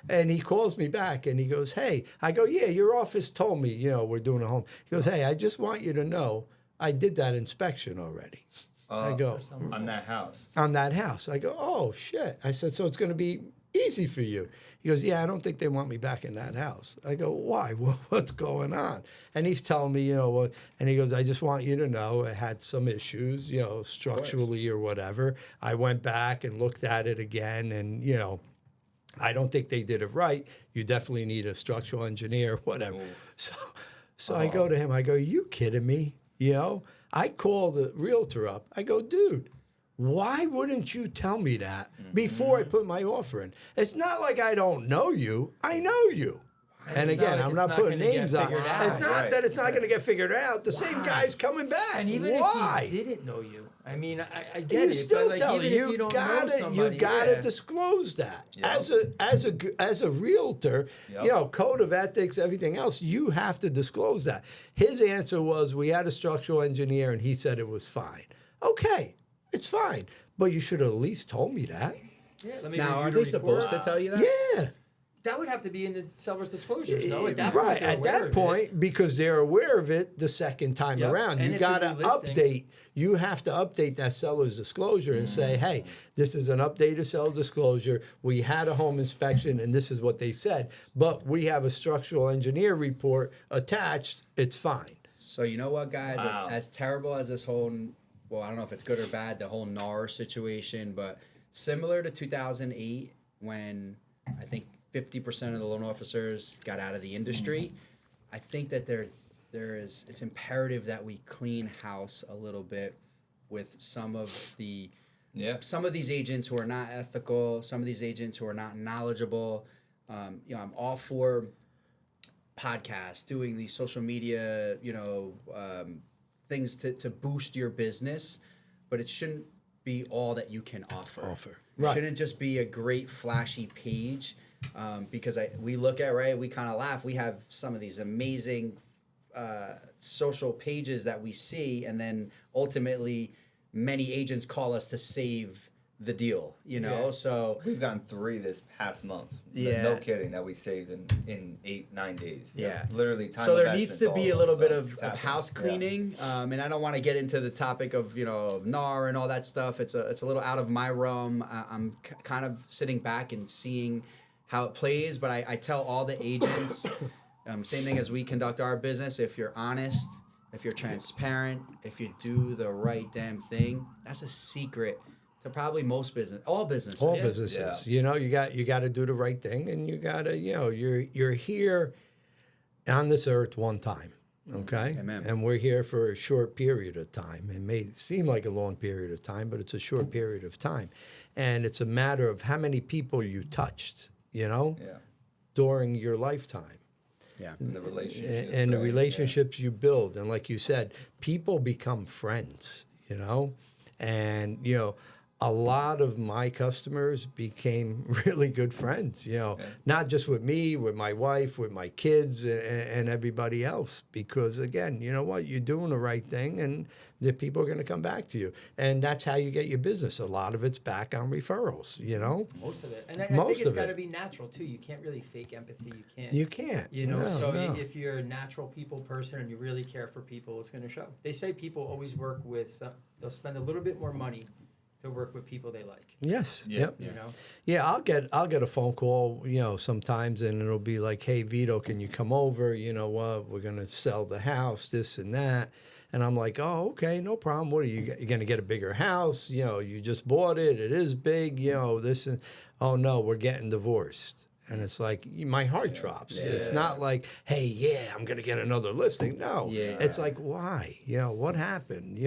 And he calls me back, and he goes, hey. I go, yeah, your office told me, we're doing a home. He goes, hey, I just want you to know I did that inspection already. I go, on that house? On that house. I go, oh, shit. I said, so it's going to be easy for you. He goes, yeah, I don't think they want me back in that house. I go, why? What's going on? And he's telling me, and he goes, I just want you to know I had some issues, structurally or whatever. I went back and looked at it again, and, I don't think they did it right. You definitely need a structural engineer, whatever. So I go to him. I go, you kidding me? I call the realtor up. I go, dude, why wouldn't you tell me that before I put my offer in? It's not like I don't know you. I know you. And it's again, not like I'm it's not not putting gonna get names out. figured out. It's not Right. that it's not going to get figured out. The same guy's coming back. And even Why? if he didn't know you, I mean, I get You it. still but like, tell even you, if you don't gotta know somebody, you gotta yeah. disclose that Yeah. as a realtor. Yep. You know, code of ethics, everything else. You have to disclose that. His answer was, we had a structural engineer, and he said it was fine. Okay, it's fine, but you should have at least told me that. Yeah, let me Now, review are the they supposed to report. tell you that? Yeah. That would have to be in the seller's disclosures, no? At that Right, point, they're at aware that of it. point, because they're aware of it the second time Yep, around. and You it's a got to new listing. update. You have to update that seller's disclosure and say, hey, this is an updated seller disclosure. We had a home inspection, and this is what they said. But we have a structural engineer report attached. It's fine. So you know what, guys? Wow. As terrible as this whole, well, I don't know if it's good or bad, the whole NAR situation, but similar to 2008 when I think 50% of the loan officers got out of the industry, I think that it's imperative that we clean house a little bit with some of these agents who are not ethical, some of these agents who are not knowledgeable. I'm all for podcasts, doing these social media, things to boost your business, but it shouldn't be all that you can offer. It Right. shouldn't just be a great flashy page, because we look at, right, we kind of laugh. We have some of these amazing social pages that we see, and then ultimately many agents call us to save the deal, Yeah. So We've gotten 3 this past month. Yeah. No kidding, that we saved in 8-9 days. Yeah. Literally time so there investments, needs to be a all little of bit them, of, so it's of happening. house Yeah. cleaning, and I don't want to get into the topic of NAR and all that stuff. It's a little out of my realm. I'm kind of sitting back and seeing how it plays, but I tell all the agents, same thing as we conduct our business. If you're honest, if you're transparent, if you do the right damn thing, that's a secret to probably all businesses. All businesses. Yeah. You got to do the right thing, and you got to, you're here on this earth one time, okay? Amen. And we're here for a short period of time. It may seem like a long period of time, but it's a short period of time. And it's a matter of how many people you touched, Yeah. during your lifetime. Yeah. And the relationships. And the right? relationships you build. And like you said, people become friends, and, a lot of my customers became really good friends, not just with me, with my wife, with my kids, and everybody else. Because again, you know what? You're doing the right thing, and the people are going to come back to you. And that's how you get your business. A lot of it's back on referrals, Most of it. And I Most think it's of got it. to be natural, too. You can't really fake empathy. You can't. You can't. No, So no. if you're a natural people person and you really care for people, it's going to show. They say people always work with, they'll spend a little bit more money to work with people they like. Yes. Yeah. Yep. Yeah, I'll get a phone call, sometimes, and it'll be like, "Hey, Vito, can you come over? You know what? We're gonna sell the house, this and that." And I'm like, "Oh, okay, no problem. What are you going to get a bigger house? You just bought it. It is big. This and oh no, we're getting divorced." And it's like my heart drops. Yeah. It's not like, "Hey, yeah, I'm gonna get another listing." No. Yeah. It's like, why? What happened?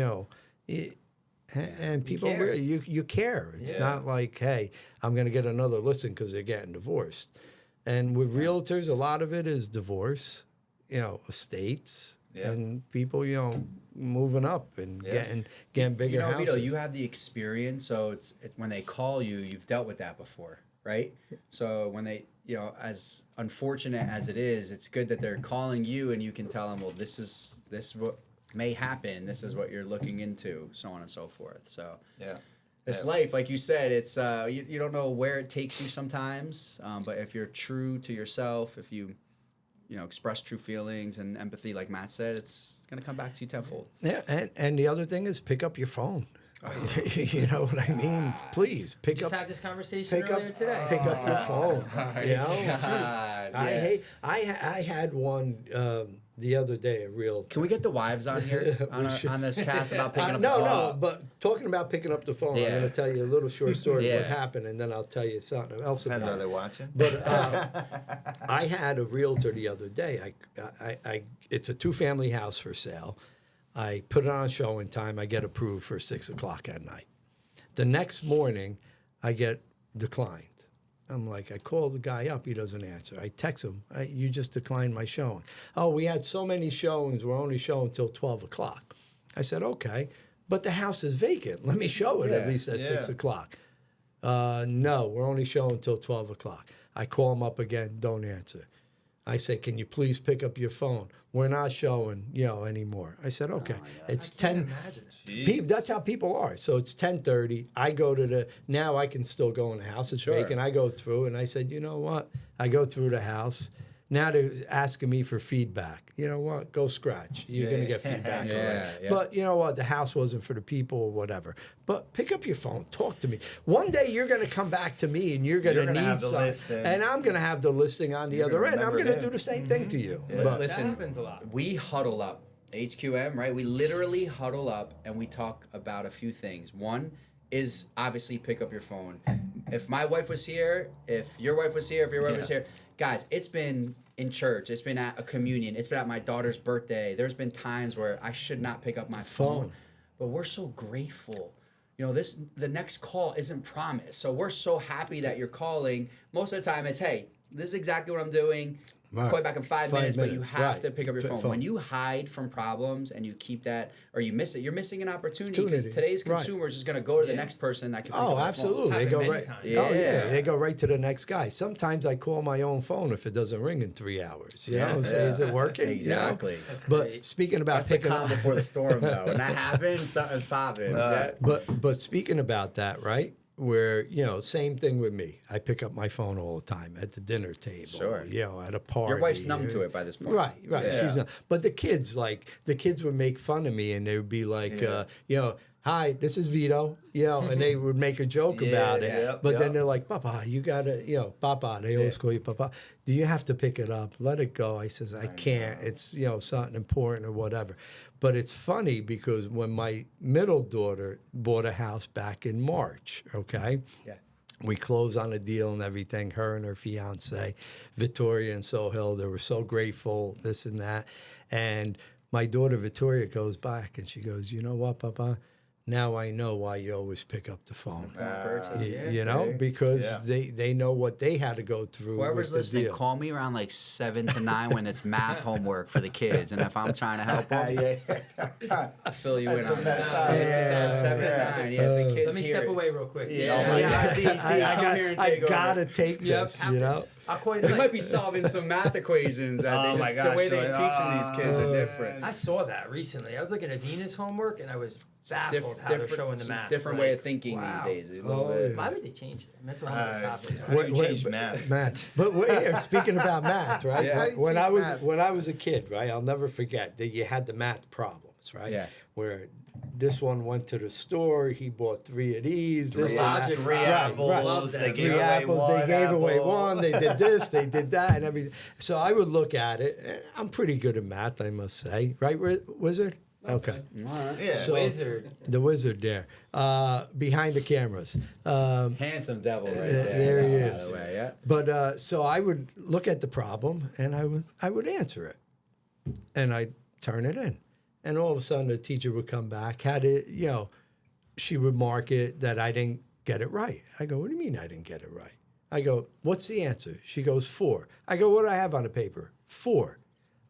And people care. really, you care. It's Yeah. not like, hey, I'm going to get another listing because they're getting divorced. And with realtors, a lot of it is divorce, estates, Yeah. and people, moving up and Yeah. getting bigger houses. Vito, you have the experience, so it's when they call you, you've dealt with that before, right? So when they, as unfortunate as it is, it's good that they're calling you and you can tell them, well, this is what may happen. This is what you're looking into, so on and so forth. So Yeah. this life, like you said, it's you don't know where it takes you sometimes, but if you're true to yourself, if you express true feelings and empathy, like Matt said, it's gonna come back to you tenfold. Yeah, and the other thing is pick up your phone. You know what I mean? Please pick Just up. had this conversation Pick up, earlier today. pick up your phone. God, I had one the other day, a real. Can we get the wives on here on this cast about picking up the phone? No, but talking about picking up the phone, I'm Yeah. going to tell you a little short story of what Yeah. happened, and then I'll tell you something else Depends how about they're it. watching. But I had a realtor the other day. It's a 2-family house for sale. I put it on showing time. I get approved for 6 o'clock at night. The next morning, I get declined. I'm like, I call the guy up, he doesn't answer. I text him, you just declined my showing. Oh, we had so many showings, we're only showing till 12 o'clock. I said, okay, but the house is vacant. Let me show it at least at 6 o'clock. No, we're only showing till 12 o'clock. I call him up again, don't answer. I say, can you please pick up your phone? We're not showing, anymore. I said, okay. It's 10. That's how people are. So it's 10:30. I go to now I can still go in the house. It's vacant. I go through and I said, you know what? I go through the house. Now they're asking me for feedback. You know what? Go scratch. You're going to get feedback. But you know what? The house wasn't for the people or whatever. But pick up your phone. Talk to me. One day you're going to come back to me and you're going to need something. And I'm going to have the listing on the other end. I'm going to do the same thing to you. But Listen, that happens a lot. We huddle up. HQM, right? We literally huddle up and we talk about a few things. One is obviously pick up your phone. If my wife was here, if your wife was here, if your wife was here, guys, it's been in church, it's been at a communion, it's been at my daughter's birthday. There's been times where I should not pick up my phone. But we're so grateful. The next call isn't promised. So we're so happy that you're calling. Most of the time it's, hey, this is exactly what I'm doing. Right. Call you back in 5 minutes, but you have to pick up your phone. When you hide from problems and you keep that, or you miss it, you're missing an opportunity because today's consumer is just going to go to the next person that can. Oh, absolutely. They go right. They go right to the next guy. Sometimes I call my own phone if it doesn't ring in 3 hours. You know what I'm saying? Is it working? Exactly. But speaking about picking up before the storm, though, when that happens, something's popping. But speaking about that, right? Where, same thing with me. I pick up my phone all the time at the dinner table. Sure. At a party. Your wife's numb to it by this point. Right. Yeah. She's numb. But the kids would make fun of me and they would be like, hi, this is Vito, and they would make a joke about it. But then they're like, Papa, you gotta, Papa, they always call you Papa. Do you have to pick it up? Let it go. I says, I can't. It's, something important or whatever. But it's funny because when my middle daughter bought a house back in March, okay? Yeah. We closed on a deal and everything, her and her fiance, Victoria and Sohail, they were so grateful, this and that. And my daughter Victoria goes back and she goes, you know what, Papa? Now I know why you always pick up the phone. Because they know what they had to go through. Whoever's listening, call me around like 7 to 9 when it's math homework for the kids. And if I'm trying to help them, I'll fill you in on that. 7 to 9. Yeah, the kids Let me step away real quick. I gotta take this, I'll call you. They might be solving some math equations. The way they're teaching these kids are different. I saw that recently. I was looking at Venus homework and I was baffled how they're showing the math. Different way of thinking these days. Why would they change it? That's what I'm topic. How do you change math? But wait, speaking about math, right? When I was a kid, right? I'll never forget that you had the math problems, right? Yeah. Where this one went to the store, he bought 3 of these. Three apples. They Three apples. They gave away one. They did this. They did that, and everything. So I would look at it. And I'm pretty good at math, I must say. Right, Wizard? Okay. Yeah. So, Wizard. The wizard there, behind the cameras. Handsome devil right there. There he is. By the way, yeah. But so I would look at the problem and I would answer it, and I'd turn it in, and all of a sudden the teacher would come back. She would mark it that I didn't get it right. I go, what do you mean I didn't get it right? I go, what's the answer? She goes, 4. I go, what do I have on the paper? 4.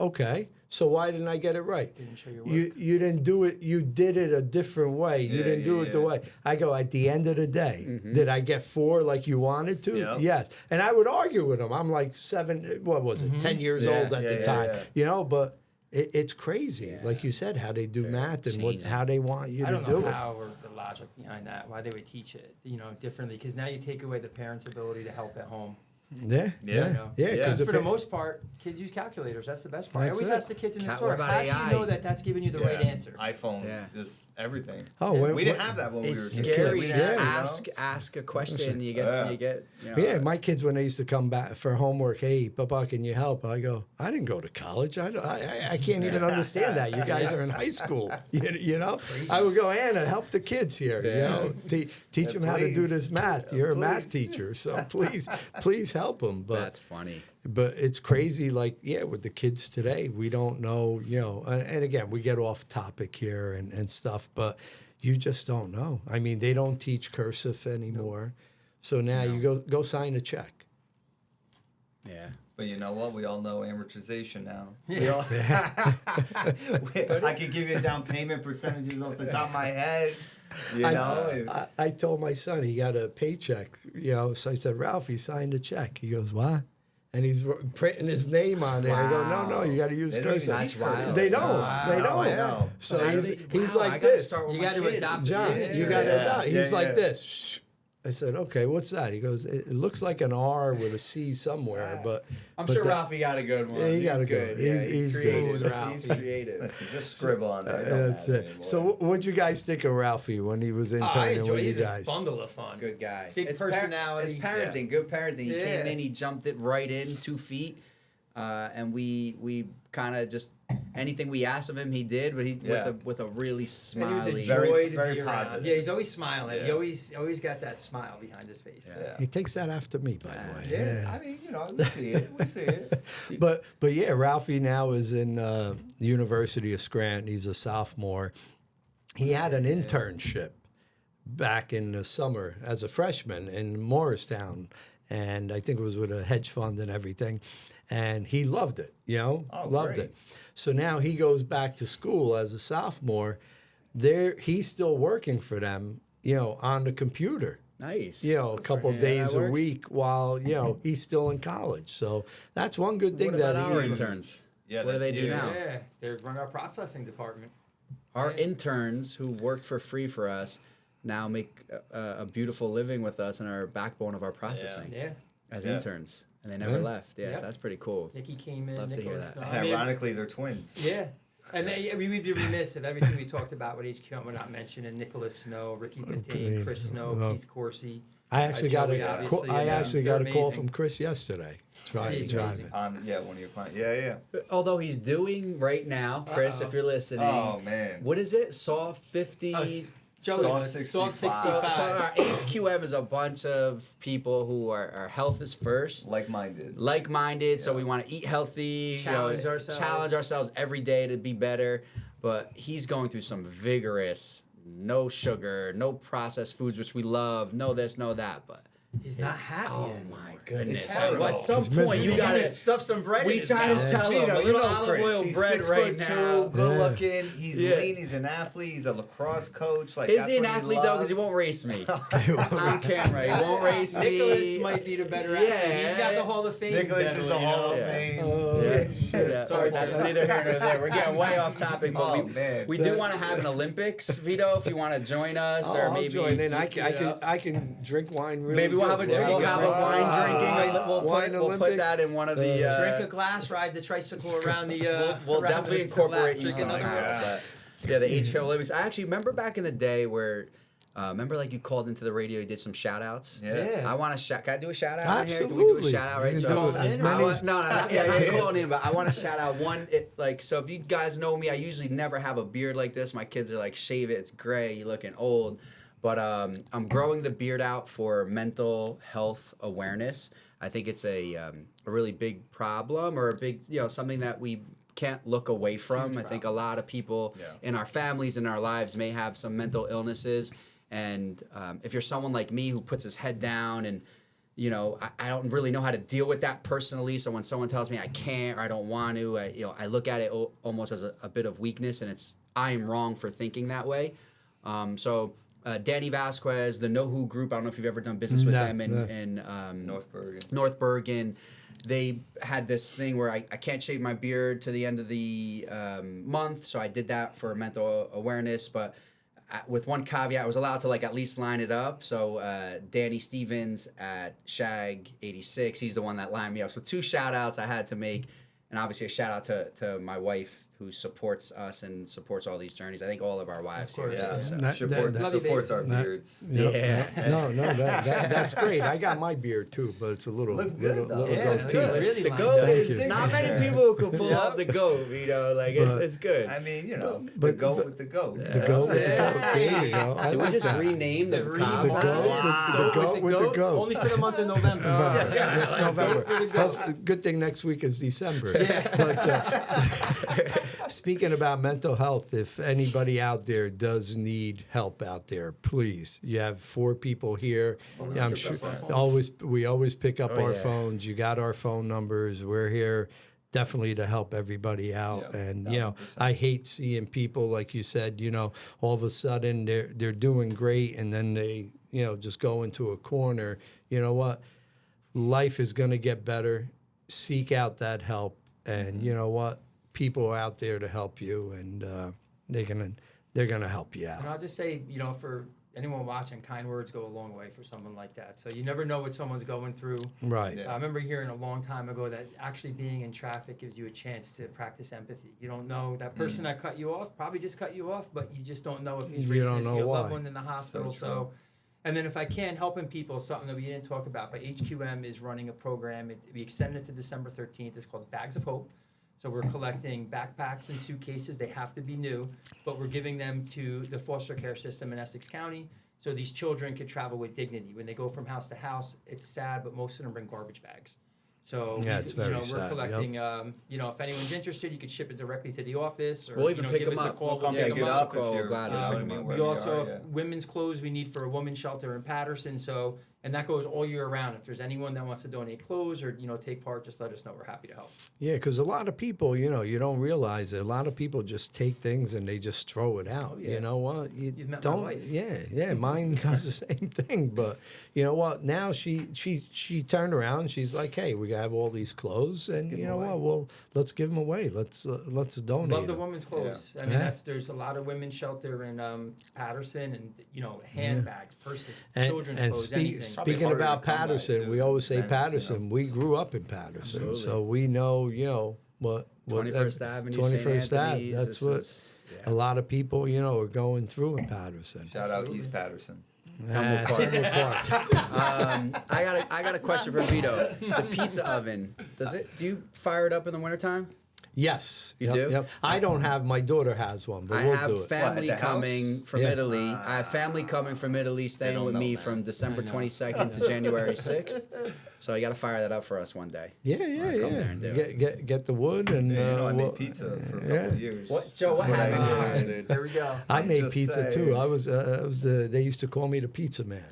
Okay. So why didn't I get it right? Didn't show your work. You didn't do it. You did it a different way. You didn't do it the way. I go, at the end of the day, did I get 4 like you wanted to? Yep. Yes. And I would argue with him. I'm like 10 years old at the time. But it's crazy. Like you said, how they do math and how they want you to do it. I don't know how or the logic behind that, why they would teach it, differently. Because now you take away the parents' ability to help at home. Because for the most part, kids use calculators. That's the best part. I always ask the kids in the store, about how do AI? you know that that's giving you the right answer? iPhone, just everything. We didn't have that when we were It's kids. scary. We Just didn't, ask a question. You get. My kids, when they used to come back for homework, hey, Papa, can you help? I go, I didn't go to college. I can't even understand that. You guys are in high school. I would go, Anna, help the kids here. Teach them how to do this math. You're a math teacher, so please help them. But That's funny. But it's crazy, with the kids today, we don't know, and again, we get off topic here and stuff, but you just don't know. I mean, they don't teach cursive anymore. So now you go sign a check. Yeah. But you know what? We all know amortization now. We all, I could give you down payment percentages off the top of my head. You know, I told my son he got a paycheck, so I said, Ralph, he signed a check. He goes, what? And he's printing his name on there. I go, no, you got to use cursive. That's wild. They don't. Wow. They don't. I know. So he's Wow, I like gotta this. start with You my got to kids. adopt John, it. you got to Yeah. adopt. He's Yeah, like yeah. this. Shh. I said, okay, what's that? He goes, it looks like an R with a C somewhere, but I'm but sure that- Ralphie got a good one. Yeah, he got He's a good good. one. Yeah, He's creative. smooth, Ralphie. He's creative. Listen, just scribble on there. It don't That's matter it. anymore. So what'd you guys think of Ralphie when he was I interning enjoy. with you He's guys? a bundle of fun. Good guy. Big personality. It's parenting. Good parenting. He came Yeah. in. He jumped it right in 2 feet, and we kind of just anything we asked of him, he did. But with a really And he was smiley. a Very- joy to very be around. positive. Yeah, he's always smiling. Yeah. He always got that smile behind his face. Yeah. He takes that after me, by the way. Yeah, I mean, you know, we see it. We see it. But yeah, Ralphie now is in the University of Scranton. He's a sophomore. He had an internship back in the summer as a freshman in Morristown, and I think it was with a hedge fund and everything. And he loved it, loved great. it. So now he goes back to school as a sophomore. He's still working for them, on the computer. Nice. A couple him. days That a works. week while he's still in college. So that's one good thing What that about our he- interns? Yeah, What do they that's do huge. now? Yeah, they run our processing department. Our interns who worked for free for us now make a beautiful living with us and are backbone of our processing Yeah. as Yeah. interns, and they never Yeah. left. Yeah, Yeah. so that's pretty cool. Nikki came in. Love to hear Nicholas. that. No, And I mean, ironically, they're twins. yeah. And we'd be remiss if everything we talked about with HQM we're not mentioning Nicholas Snow, Ricky Patain, Chris Snow, Well, Keith Corsi. I actually got Joey, a obviously, I and, actually got a they're call amazing. from Chris yesterday. He's Driving. amazing. One of your clients. Yeah. Although he's doing right now, Chris, Uh-oh. if you're listening. Oh man. What is it? Saw 50. Joey, Soft Soft 65. So our HQM is a bunch of people who are health is first. Like-minded. Like-minded, so we want to eat healthy, Challenge ourselves. challenge ourselves every day to be better. But he's going through some vigorous, no sugar, no processed foods, which we love, no this, no that. But He's not happy. oh anymore. my goodness! It's terrible. At some He's point, you miserable. gotta stuff some bread in We his try to mouth. tell him Vito, a you little know olive Chris. oil He's bread 6'2", right now. good looking. He's Yeah. lean. He's an athlete. He's a lacrosse coach. Like Is that's he an what athlete though? Because loves. he won't race me on camera. He won't race me. Nicholas might be the better athlete. He's got the Hall of Fame. Nicholas medal, is a you Hall know? of Yeah. Fame. Yeah. Sorry, that's Chris. neither here nor there. We're getting way off topic, but Oh, man. we do want to have an Olympics, Vito. If you want to join us, Oh, or I'll maybe join in. I can drink wine really maybe we'll good. have a There we'll you have go. a wine drinking. Like, Wine we'll put Olympic. that in one of the. Drink a glass, ride the tricycle around the. We'll around definitely the incorporate lap, you drink another somehow. one. But, yeah, the HO Olympics. I actually remember back in the day where. Remember, like you called into the radio, you did some shout outs? Yeah. I want to shout. Can I do a shout out? Here? Can we do Absolutely. a shout out, right? You can So, do as I many want- as- no, I'm calling in, but I want to shout out one. So if you guys know me, I usually never have a beard like this. My kids are like, shave it. It's gray. You're looking old. But I'm growing the beard out for mental health awareness. I think it's a really big problem or a big, something that we can't look away from. I think a lot of people in our families, in our lives may have some mental illnesses. And if you're someone like me who puts his head down and, I don't really know how to deal with that personally. So when someone tells me I can't or I don't want to, I look at it almost as a bit of weakness, and I am wrong for thinking that way. Danny Vasquez, the Know Who group, I don't know if you've ever done business with them in North Bergen. They had this thing where I can't shave my beard to the end of the month, so I did that for mental awareness, but with one caveat, I was allowed to at least line it up. So Danny Stevens at Shag 86, he's the one that lined me up. So 2 shout outs I had to make, and obviously a shout out to my wife who supports us and supports all these journeys. I think all of our wives here too. Yeah. So. Supports our beards. No, that's great. I got my beard too, but it's a little Looks good, little though. Yeah, goatee. really The lined goat up. is you. not many people who can pull off the goat, it's good. I mean, the But- goat but- with the goat. The goat with the goat. There you go. I Did we like just that. rename the The cow? goat with the goat. Only for the month of November. It's November. Good thing next week is December. But, speaking about mental health, if anybody out there does need help out there, please. You have 4 people here. I'm sure we always pick up our phones. You got our phone numbers. We're here definitely to help everybody out. And 1,000%. I hate seeing people, like you said, all of a sudden they're doing great and then they just go into a corner. You know what? Life is going to get better. Seek out that help, and you know what? People are out there to help you, and they're gonna help you out. And I'll just say, for anyone watching, kind words go a long way for someone like that. So you never know what someone's going through. Right. I remember hearing a long time ago that actually being in traffic gives you a chance to practice empathy. You don't know that person that cut you off probably just cut you off, but you just don't know if he's racing to see a loved one in the hospital. So. And then if I can, helping people, something that we didn't talk about, but HQM is running a program. We extended it to December 13th. It's called Bags of Hope. So we're collecting backpacks and suitcases. They have to be new, but we're giving them to the foster care system in Essex County so these children could travel with dignity. When they go from house to house, it's sad, but most of them bring garbage bags. So it's very we're sad. collecting. If anyone's interested, you could ship it directly to the office, or We'll even pick give them us a up. call. We'll We'll pick get them up. up. Call, glad to pick 'em up. We also have women's clothes we need for a women's shelter in Patterson. So, and that goes all year round. If there's anyone that wants to donate clothes or take part, just let us know. We're happy to help. Yeah, because a lot of people, you don't realize it. A lot of people just take things and they just throw it out. yeah. You know what? You've met don't. my wife. Yeah. Mine does the same thing. But you know what? Now she turned around. She's like, hey, we have all these clothes, and you know what? Well, let's give them away. Let's donate. Love the them. women's clothes. I mean, there's a lot of women's shelter in Patterson, and handbags, purses, children's clothes, anything. Speaking harder about to come by, Patterson, too, we always say depends, Patterson. We grew up in Patterson, so we know, what 21st Avenue, 21st St. Ave. Anthony's, That's this what is- a lot of people, are going through in Patterson. Shout out East Patterson. Tingle Park. I got a question for Vito. The pizza oven, do you fire it up in the wintertime? Yes, You do? Yep. I don't have. My daughter has one, but I we'll have do it. family What, at the coming from Yeah. Italy. I have family coming from Italy, staying don't with know, me man. from December 22nd to January 6th. So you got to fire that up for us one day. Yeah. come there and do it. Get the wood and. I made we'll- pizza for a couple of years. What, Joe? What That's I happened? did. There we go. I made just pizza say- too. I was they used to call me the pizza man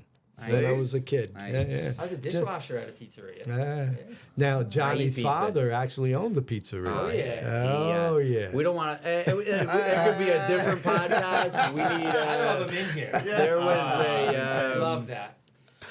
when I Nice. was a kid. Nice. Yeah. I was a dishwasher at a pizzeria. Now Johnny's pizza. father actually owned the pizzeria. Oh, yeah. Oh yeah. We don't want to. It could be a different podcast. We need. I love him in here. There was a. Love that.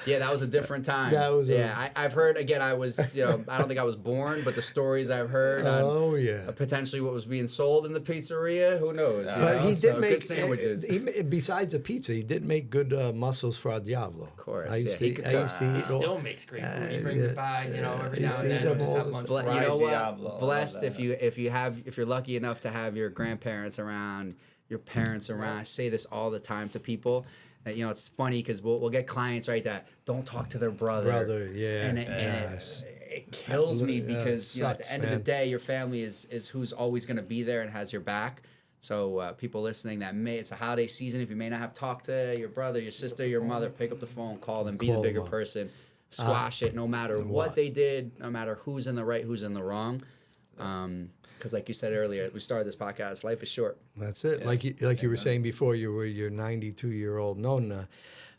Yeah, that was a different time. That was I've heard again. I was, I don't think I was born, but the stories I've heard Oh on yeah. potentially what was being sold in the pizzeria. Who knows? you But know? he did So, make good sandwiches. besides the pizza, he did make good mussels fra Diavolo. Of course, I used yeah, to he eat. could I used to He eat all. still makes great food. He brings it by, every now and used to then. eat We'll them just all have the- lunch. You Fried know what? Diablo, I Blessed love if you're lucky enough to have your grandparents around, your parents around. I say this all the time to people. That, it's funny because we'll get clients that don't talk to their brother. Yeah. And Yes. it kills me because at sucks, the end of the man. day, your family is who's always going to be there and has your back. So people listening, it's a holiday season. If you may not have talked to your brother, your sister, your mother, pick up the phone, call them, be the Call bigger them up. person, squash it, no matter what they did, no matter who's in the right, who's in the wrong. Because like you said earlier, we started this podcast. Life is short. That's it. Like you were saying before, you were your 92-year-old Nonna.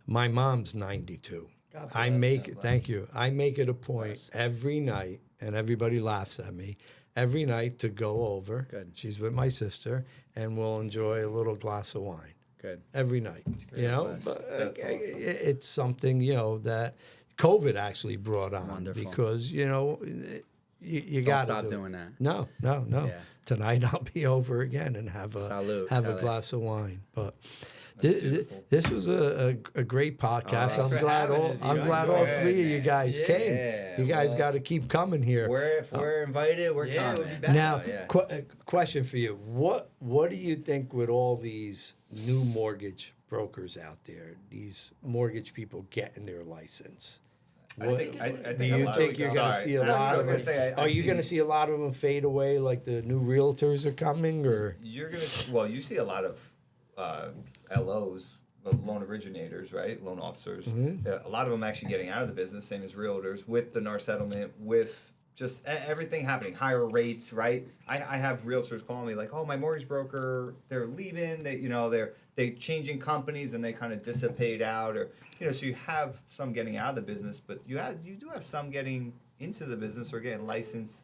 My mom's 92. Thank you. I make it a point every night, and everybody laughs at me, every night to go over. Good. She's with my sister, and we'll enjoy a little glass of wine. Good. Every night. But That's awesome. it's something, that COVID actually brought on. Wonderful. Because, you got to stop doing that. No. Yeah. Tonight I'll be over again and have a Salute, a Kelly. glass of wine. But this was a great podcast. thanks for having us, I'm Vito. glad all three of you guys Yeah, came. You guys got to keep coming here. If we're invited, we're Yeah, coming. we'll be back. Now, yeah. question for you: What do you think with all these new mortgage brokers out there, these mortgage people getting their license? I think Do a you lot think of- you're going to Sorry. see a I lot was of gonna say, I Are you see- going to see a lot of them fade away, like the new realtors are coming, or? You're gonna you see a lot of LOs, loan originators, right? Loan officers. Mm-hmm. A lot of them actually getting out of the business, same as realtors, with the NAR settlement, with just everything happening, higher rates, right? I have realtors calling me like, oh, my mortgage broker, they're leaving, they're changing companies and they kind of dissipate out, or so you have some getting out of the business, but you do have some getting into the business or getting licensed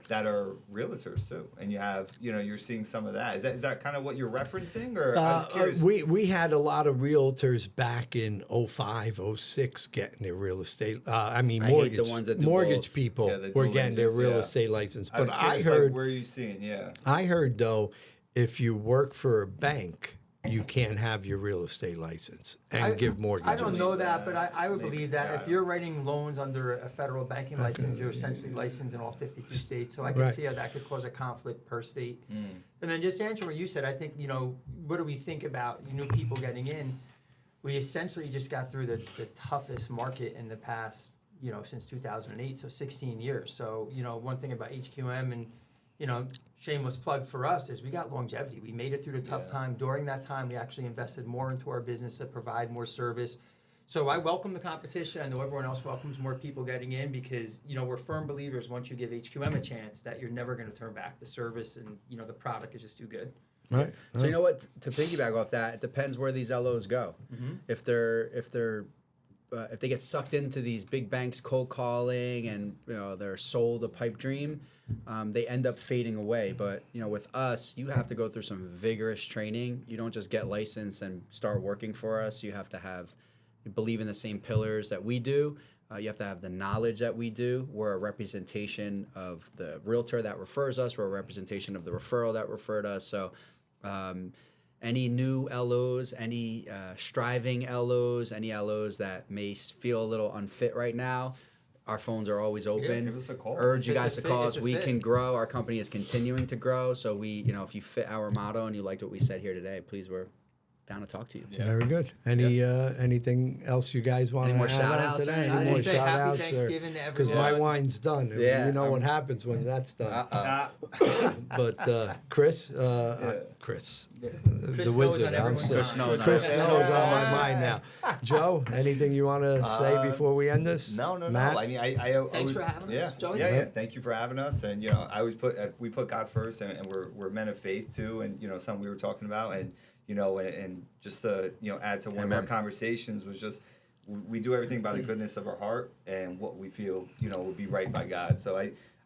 that are realtors too, and you have you're seeing some of that. Is that kind of what you're referencing, or I was curious? We had a lot of realtors back in 05, 06 getting their real estate. I mean, I hate the mortgage ones that do mortgage both. people Yeah, the were dual getting their license, real yeah. estate license. I was But I curious, heard, like, where are you seeing? Yeah. I heard though, if you work for a bank, you can't have your real estate license and give mortgages. I don't know that, but I would Maybe, believe that yeah. if you're writing loans under a federal banking license, you're essentially licensed in all 52 states. So I can Right. see how that could cause a conflict per state. And then just answering what you said, I think, what do we think about new people getting in? We essentially just got through the toughest market in the past, since 2008, so 16 years. So, one thing about HQM and, shameless plug for us is we got longevity. We made it through the tough time. During that time, we actually invested more into our business to provide more service. So I welcome the competition. I know everyone else welcomes more people getting in because, we're firm believers once you give HQM a chance that you're never going to turn back. The service and, the product is just too good. Right. So you know what? To piggyback off that, it depends where these LOs go. If they get sucked into these big banks cold calling and they're sold a pipe dream, they end up fading away. But with us, you have to go through some vigorous training. You don't just get licensed and start working for us. You have to believe in the same pillars that we do. You have to have the knowledge that we do. We're a representation of the realtor that refers us. We're a representation of the referral that referred us. So any new LOs, any striving LOs, any LOs that may feel a little unfit right now, our phones are always open. give us a call. Urge you If it's guys a to fit, call it's us. a We fit. can grow. Our company is continuing to grow. So if you fit our motto and you liked what we said here today, please, we're down to talk to you. Very good. Anything else you guys want Any to more add shout on outs or today? anything? Any I'd more just say shout happy outs? Thanksgiving to Because everyone. my wine's done. Yeah, You know what happens when that's done. But Chris, Chris, the Chris knows wizard. on I'm everyone's sorry. mind. Chris knows Chris on knows on my mind now. Joe, anything you want to say before we end this? No. Matt? I mean, Thanks for having us, Joey. Yeah. Thank you for having us. And I always we put God first, and we're men of faith too. And something we were talking about, and and just to add to one of our conversations was just we do everything by the goodness of our heart and what we feel would be right by God. So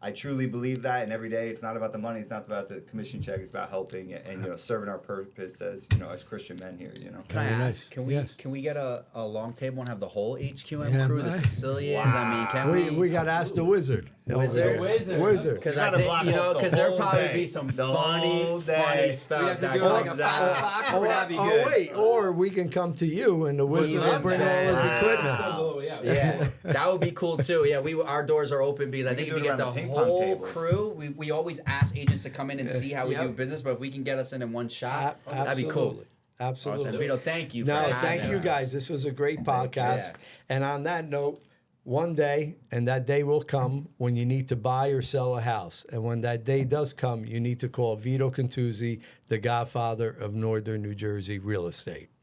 I truly believe that, and every day it's not about the money, it's not about the commission check, it's about helping and serving our purpose as as Christian men here. Can I Very ask? nice. Can we get a long table and have the whole HQM Yeah, crew, the man. Sicilians? I mean, can We got to ask the wizard. Wizard? Wizard. Because You gotta block off the there'll whole probably day. be some The funny whole day. We stuff have to that do like a comes 5 out. o'clock, or that'd be Oh, good. wait, or we can come to you and the wizard will love bring all that. his equipment. Wow. Yeah, that would be cool too. Yeah, our doors are open because I think can if do you it get the around the ping pong whole table. crew, we always ask agents to come in and see how we Yep. do business, but if we can get us in one shot, that'd be cool. Absolutely. Absolutely. Awesome. Vito, thank you. No, for thank having you us. guys. This was a great podcast. Yeah. And on that note, one day, and that day will come when you need to buy or sell a house. And when that day does come, you need to call Vito Cantuzzi, the godfather of Northern New Jersey real estate.